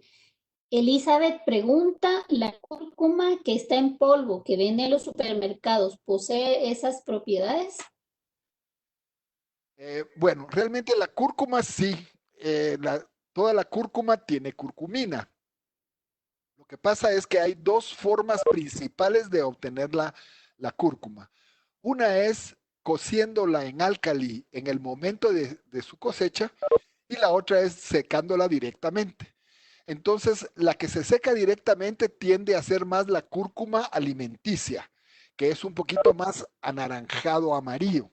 Elizabeth pregunta, ¿la cúrcuma que está en polvo que vende en los supermercados posee esas propiedades? Bueno, realmente la cúrcuma sí, toda la cúrcuma tiene curcumina. Lo que pasa es que hay 2 formas principales de obtener la cúrcuma. Una es cociéndola en álcali en el momento de su cosecha y la otra es secándola directamente. Entonces, la que se seca directamente tiende a ser más la cúrcuma alimenticia, que es un poquito más anaranjado amarillo.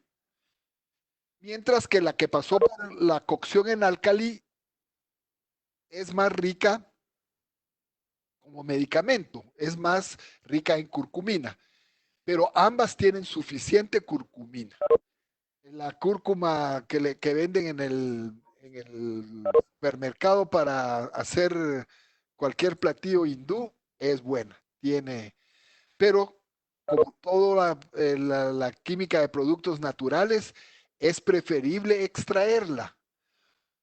Mientras que la que pasó por la cocción en álcali es más rica como medicamento, es más rica en curcumina, pero ambas tienen suficiente curcumina. La cúrcuma que venden en el supermercado para hacer cualquier platillo hindú es buena, pero como toda la química de productos naturales, es preferible extraerla,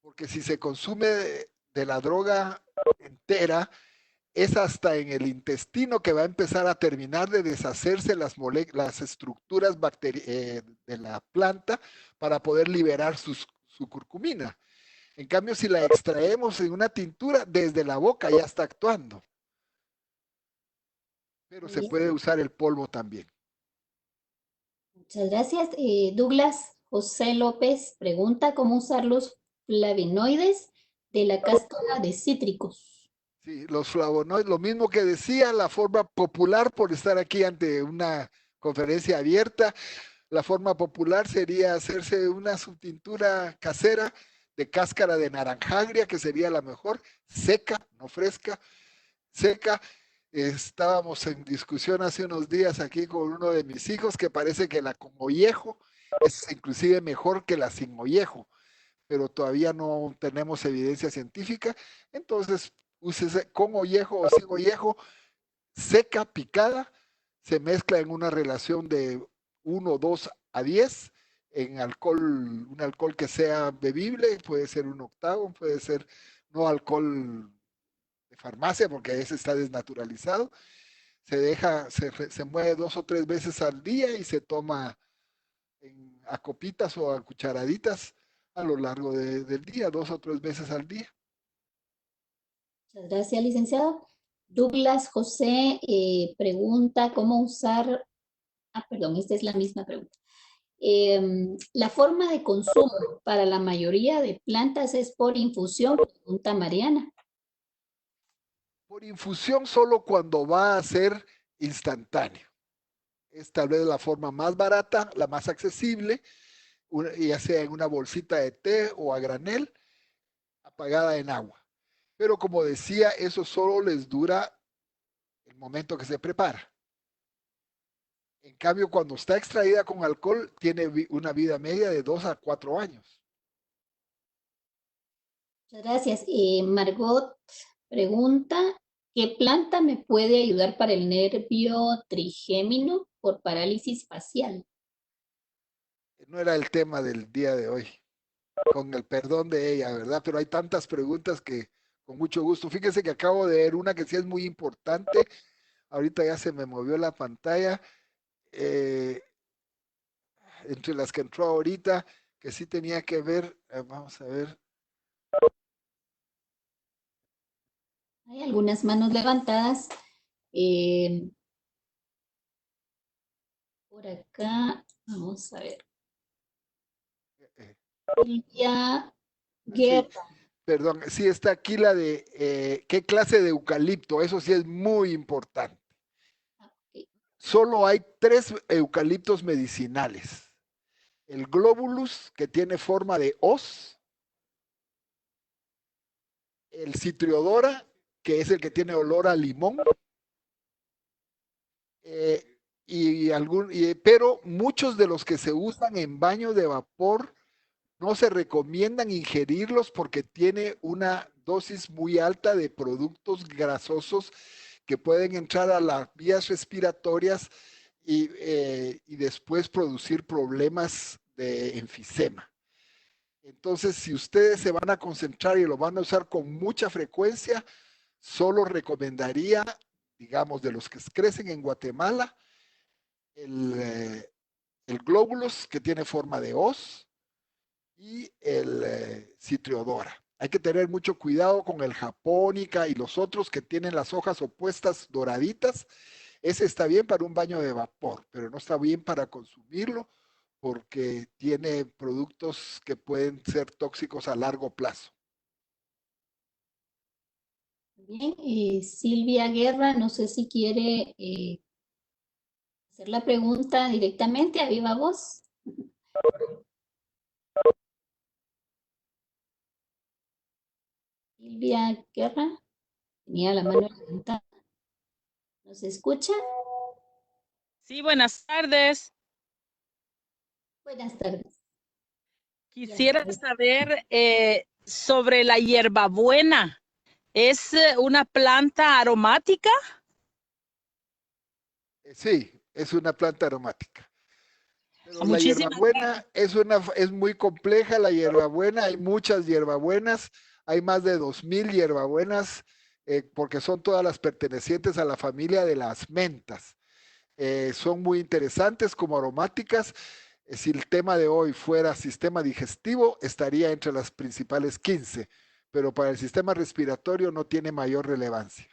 porque si se consume de la droga entera, es hasta en el intestino que va a empezar a terminar de deshacerse las estructuras de la planta para poder liberar su curcumina. En cambio, si la extraemos en una tintura, desde la boca ya está actuando. Pero se puede usar el polvo también. Muchas gracias. Douglas José López pregunta cómo usar los flavonoides de la cáscara de cítricos. Sí, los flavonoides, lo mismo que decía, la forma popular, por estar aquí ante una conferencia abierta, la forma popular sería hacerse una subtintura casera de cáscara de naranja agria, que sería la mejor, seca, no fresca, seca. Estábamos en discusión hace unos días aquí con uno de mis hijos que parece que la con mollejo es inclusive mejor que la sin mollejo, pero todavía no tenemos evidencia científica. Entonces, úsese con mollejo o sin mollejo, seca, picada, se mezcla en una relación de 1, 2 a 10 en alcohol, un alcohol que sea bebible, puede ser un octavo, puede ser no alcohol de farmacia, porque ese está desnaturalizado. Se deja, se mueve 2 o 3 veces al día y se toma a copitas o a cucharaditas a lo largo del día, 2 o 3 veces al día. Muchas gracias, licenciado. Douglas José pregunta cómo usar, perdón, esta es la misma pregunta. La forma de consumo para la mayoría de plantas es por infusión, pregunta Mariana. Por infusión solo cuando va a ser instantáneo. Es tal vez la forma más barata, la más accesible, ya sea en una bolsita de té o a granel, apagada en agua. Pero como decía, eso solo les dura el momento que se prepara. En cambio, cuando está extraída con alcohol, tiene una vida media de 2 a 4 años. Muchas gracias. Margot pregunta, ¿qué planta me puede ayudar para el nervio trigémino por parálisis facial? No era el tema del día de hoy, con el perdón de ella, ¿verdad? Pero hay tantas preguntas que con mucho gusto. Fíjense que acabo de ver una que sí es muy importante. Ahorita ya se me movió la pantalla. Entre las que entró ahorita, que sí tenía que ver, vamos a ver. Hay algunas manos levantadas. Por acá, vamos a ver. Silvia Guerra. Sí, perdón, sí está aquí la de qué clase de eucalipto, eso sí es muy importante. Solo hay 3 eucaliptos medicinales. El globulus, que tiene forma de hoz, el citriodora, que es el que tiene olor a limón, pero muchos de los que se usan en baño de vapor no se recomiendan ingerirlos porque tiene una dosis muy alta de productos grasosos que pueden entrar a las vías respiratorias y después producir problemas de enfisema. Entonces, si ustedes se van a concentrar y lo van a usar con mucha frecuencia, solo recomendaría, digamos, de los que crecen en Guatemala, el glóbulos, que tiene forma de hoz, y el citriodora. Hay que tener mucho cuidado con el japónica y los otros que tienen las hojas opuestas doraditas. Ese está bien para un baño de vapor, pero no está bien para consumirlo porque tiene productos que pueden ser tóxicos a largo plazo. Bien, Silvia Guerra, no sé si quiere hacer la pregunta directamente a viva voz. Silvia Guerra, tenía la mano levantada. ¿Nos escucha? Sí, buenas tardes. Buenas tardes. Quisiera saber sobre la hierbabuena. ¿Es una planta aromática? Sí, es una planta aromática. Pero la Muchísimas hierbabuena es muy compleja, la hierbabuena, hay muchas hierbabuenas, hay más de 2000 hierbabuenas, porque son todas las pertenecientes a la familia de las mentas. Son muy interesantes como aromáticas. Si el tema de hoy fuera sistema digestivo, estaría entre las principales 15, pero para el sistema respiratorio no tiene mayor relevancia.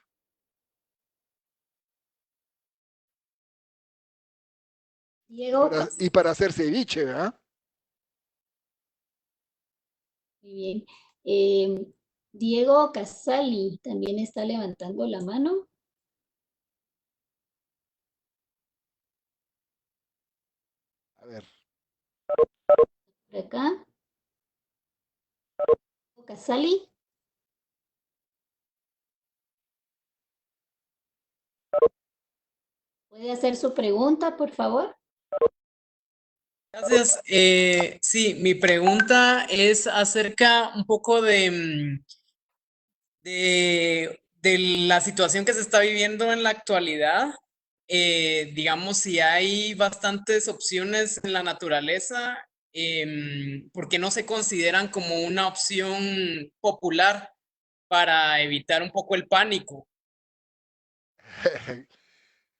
Diego Y para hacer ceviche, ¿verdad? Muy bien. Diego Casali también está levantando la mano. A ver. Por acá. Diego Casali. ¿Puede hacer su pregunta, por favor? Gracias. Sí, mi pregunta es acerca un poco de la situación que se está viviendo en la actualidad. Digamos, si hay bastantes opciones en la naturaleza porque no se consideran como una opción popular para evitar un poco el pánico.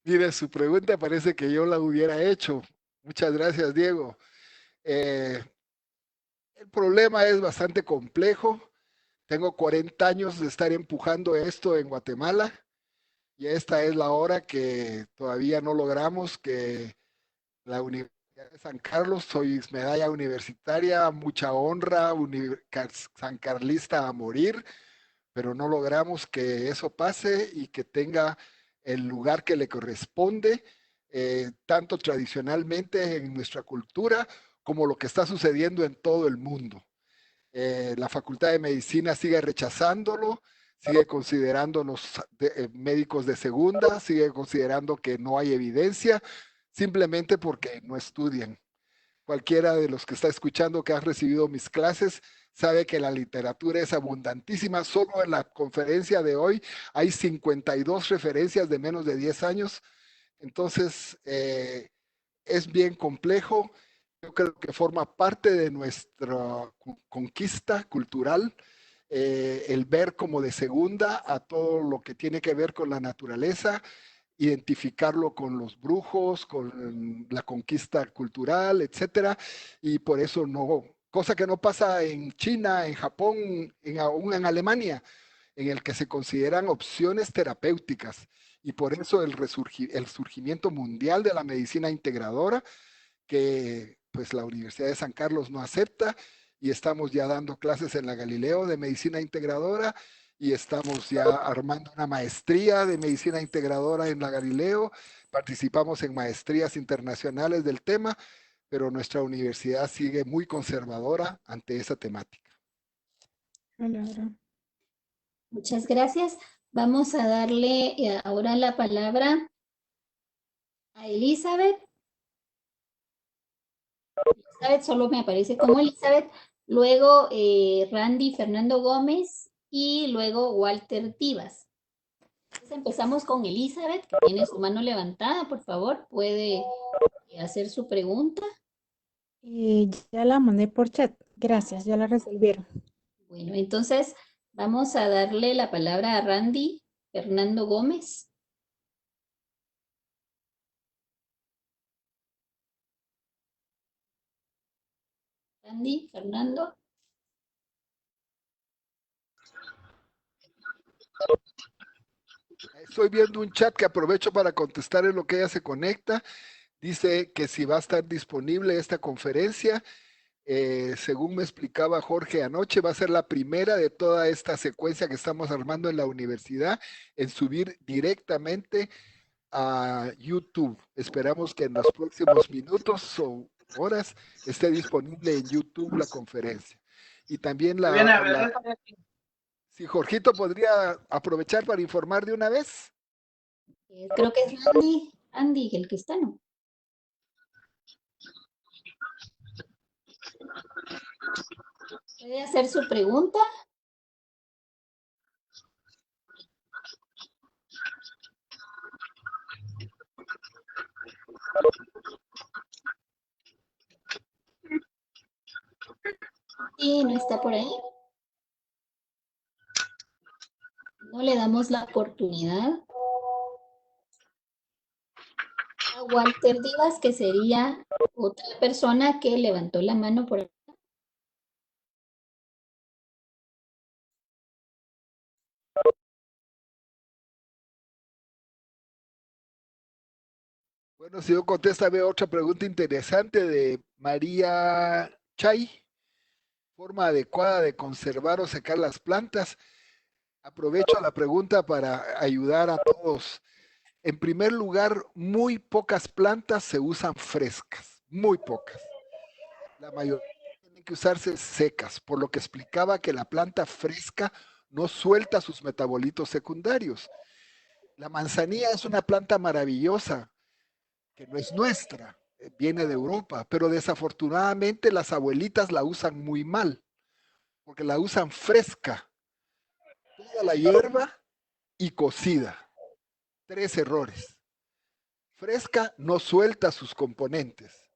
Mire, su pregunta parece que yo la hubiera hecho. Muchas gracias, Diego. Eh, el problema es bastante complejo. Tengo 40 años de estar empujando esto en Guatemala y esta es la hora que todavía no logramos que la Universidad de San Carlos, soy medalla universitaria, mucha honra, sancarlista a morir, pero no logramos que eso pase y que tenga el lugar que le corresponde, tanto tradicionalmente en nuestra cultura como lo que está sucediendo en todo el mundo. La Facultad de Medicina sigue rechazándolo, sigue considerándonos médicos de segunda, sigue considerando que no hay evidencia, simplemente porque no estudian. Cualquiera de los que está escuchando que ha recibido mis clases sabe que la literatura es abundantísima. Solo en la conferencia de hoy hay 52 referencias de menos de 10 años. Entonces, es bien complejo. Yo creo que forma parte de nuestra conquista cultural, el ver como de segunda a todo lo que tiene que ver con la naturaleza, identificarlo con los brujos, con la conquista cultural, etcétera, y por eso no, cosa que no pasa en China, en Japón, aún en Alemania, en el que se consideran opciones terapéuticas, y por eso el surgimiento mundial de la medicina integradora, que pues la Universidad de San Carlos no acepta, y estamos ya dando clases en la Galileo de medicina integradora, y estamos ya armando una maestría de medicina integradora en la Galileo, participamos en maestrías internacionales del tema, pero nuestra universidad sigue muy conservadora ante esa temática. Muchas gracias. Vamos a darle ahora la palabra a Elizabeth. Elizabeth solo me aparece como Elizabeth. Luego Randy Fernando Gómez y luego Walter Tibas. Entonces empezamos con Elizabeth, que tiene su mano levantada. Por favor, puede hacer su pregunta. Ya la mandé por chat. Gracias, ya la resolvieron. Bueno, entonces vamos a darle la palabra a Randy Fernando Gómez. Randy Fernando. Estoy viendo un chat que aprovecho para contestar en lo que ella se conecta. Dice que si va a estar disponible esta conferencia, según me explicaba Jorge anoche, va a ser la primera de toda esta secuencia que estamos armando en la universidad en subir directamente a YouTube. Esperamos que en los próximos minutos o horas esté disponible en YouTube la conferencia. Y también si Jorgito podría aprovechar para informar de una vez. Creo que es Andy el que está, ¿no? ¿Puede hacer su pregunta? Sí, no está por ahí. No le damos la oportunidad a Walter Divas, que sería otra persona que levantó la mano por acá. Bueno, si yo contesta, veo otra pregunta interesante de María Chay. Forma adecuada de conservar o secar las plantas. Aprovecho la pregunta para ayudar a todos. En primer lugar, muy pocas plantas se usan frescas, muy pocas. La mayoría tienen que usarse secas, por lo que explicaba que la planta fresca no suelta sus metabolitos secundarios. La manzanilla es una planta maravillosa, que no es nuestra, viene de Europa, pero desafortunadamente las abuelitas la usan muy mal, porque la usan fresca, toda la hierba y cocida. 3 errores. Fresca no suelta sus componentes.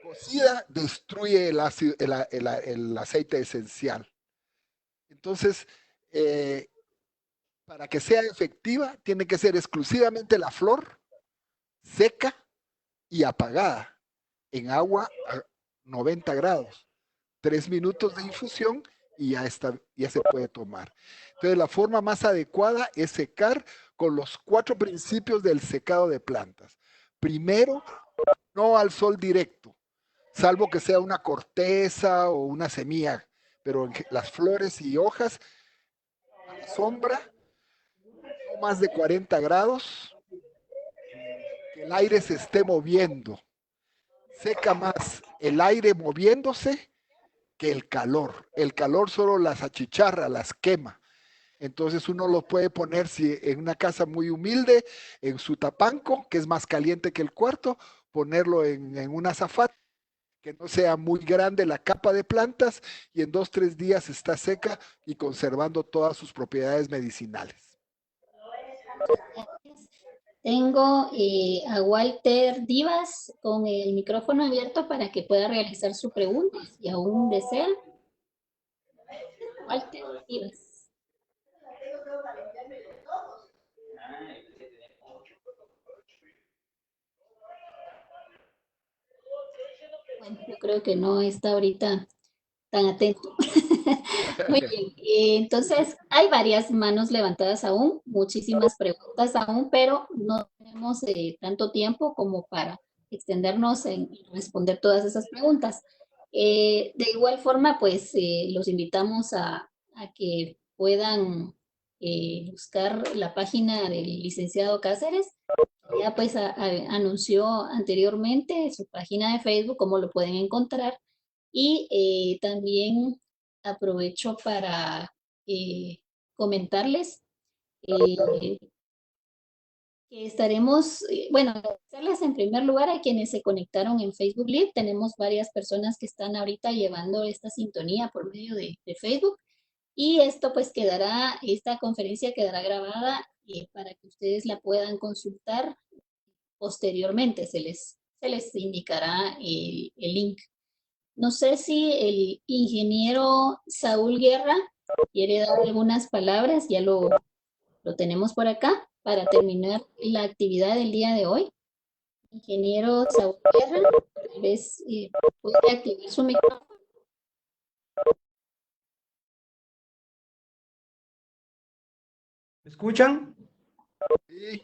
cocida destruye el, ácido, el aceite esencial. Entonces, para que sea efectiva, tiene que ser exclusivamente la flor seca y apagada en agua a 90 grados. 3 minutos de infusión y ya se puede tomar. Entonces, la forma más adecuada es secar con los 4 principios del secado de plantas. Primero, no al sol directo, salvo que sea una corteza o una semilla, pero las flores y hojas a la sombra, no más de 40 grados, que el aire se esté moviendo. Seca más el aire moviéndose que el calor. El calor solo las achicharra, las quema. Entonces uno lo puede poner si en una casa muy humilde, en su tapanco, que es más caliente que el cuarto, ponerlo en una azafata, que no sea muy grande la capa de plantas, y en 2-3 días está seca y conservando todas sus propiedades medicinales. Tengo a Walter Divas con el micrófono abierto para que pueda realizar su pregunta, si aún desea. Walter Divas. Bueno, yo creo que no está ahorita tan atento. Muy bien, entonces hay varias manos levantadas aún, muchísimas preguntas aún, pero no tenemos tanto tiempo como para extendernos en responder todas esas preguntas. De igual forma, pues los invitamos a que puedan buscar la página del licenciado Cáceres. Ya pues anunció anteriormente su página de Facebook, cómo lo pueden encontrar. Y también aprovecho para comentarles que estaremos, bueno, agradecerles en primer lugar a quienes se conectaron en Facebook Live. Tenemos varias personas que están ahorita llevando esta sintonía por medio de Facebook. Y esto pues quedará, esta conferencia quedará grabada para que ustedes la puedan consultar posteriormente. Se les indicará el link. No sé si el ingeniero Saúl Guerra quiere dar algunas palabras, ya lo tenemos por acá para terminar la actividad del día de hoy. Ingeniero Saúl Guerra, tal vez puede activar su micrófono. ¿Me escuchan? Sí.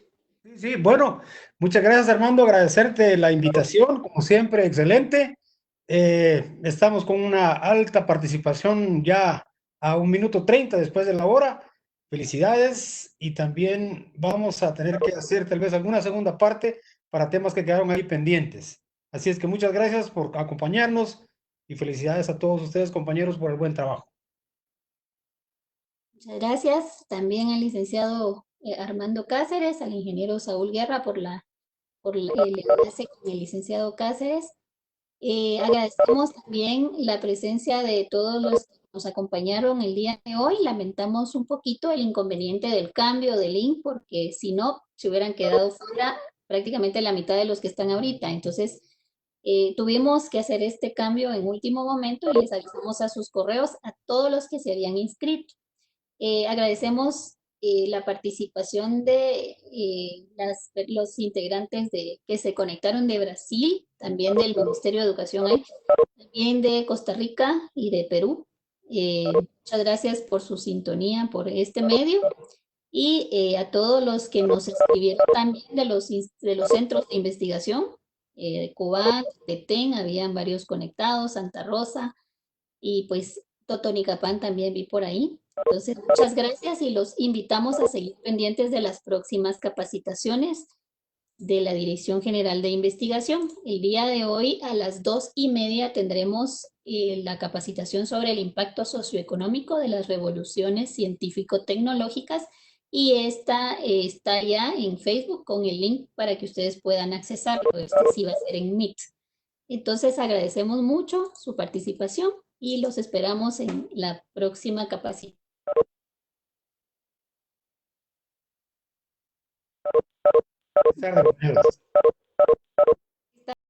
Sí, bueno, muchas gracias Armando, agradecerte la invitación, como siempre, excelente. Estamos con una alta participación ya a 1 minuto 30 después de la hora. Felicidades, y también vamos a tener que hacer tal vez alguna segunda parte para temas que quedaron ahí pendientes. Así es que muchas gracias por acompañarnos y felicidades a todos ustedes, compañeros, por el buen trabajo. Muchas gracias también al licenciado Armando Cáceres, al ingeniero Saúl Guerra por el enlace con el licenciado Cáceres. Agradecemos también la presencia de todos los que nos acompañaron el día de hoy. Lamentamos un poquito el inconveniente del cambio de link, porque si no, se hubieran quedado fuera prácticamente la mitad de los que están ahorita. Entonces, tuvimos que hacer este cambio en último momento y les avisamos a sus correos a todos los que se habían inscrito. Agradecemos la participación de los integrantes que se conectaron de Brasil, también del Ministerio de Educación, también de Costa Rica y de Perú. Muchas gracias por su sintonía por este medio, y a todos los que nos escribieron también de los centros de investigación, Cobán, Petén, habían varios conectados, Santa Rosa, y pues Totonicapán también vi por ahí. Entonces, muchas gracias y los invitamos a seguir pendientes de las próximas capacitaciones de la Dirección General de Investigación. El día de hoy a las 2:30 tendremos la capacitación sobre el impacto socioeconómico de las revoluciones científico-tecnológicas, y esta está ya en Facebook con el link para que ustedes puedan accesarlo. Este sí va a ser en Meet. Entonces agradecemos mucho su participación y los esperamos en la próxima capacitación. Buenas tardes, compañeros.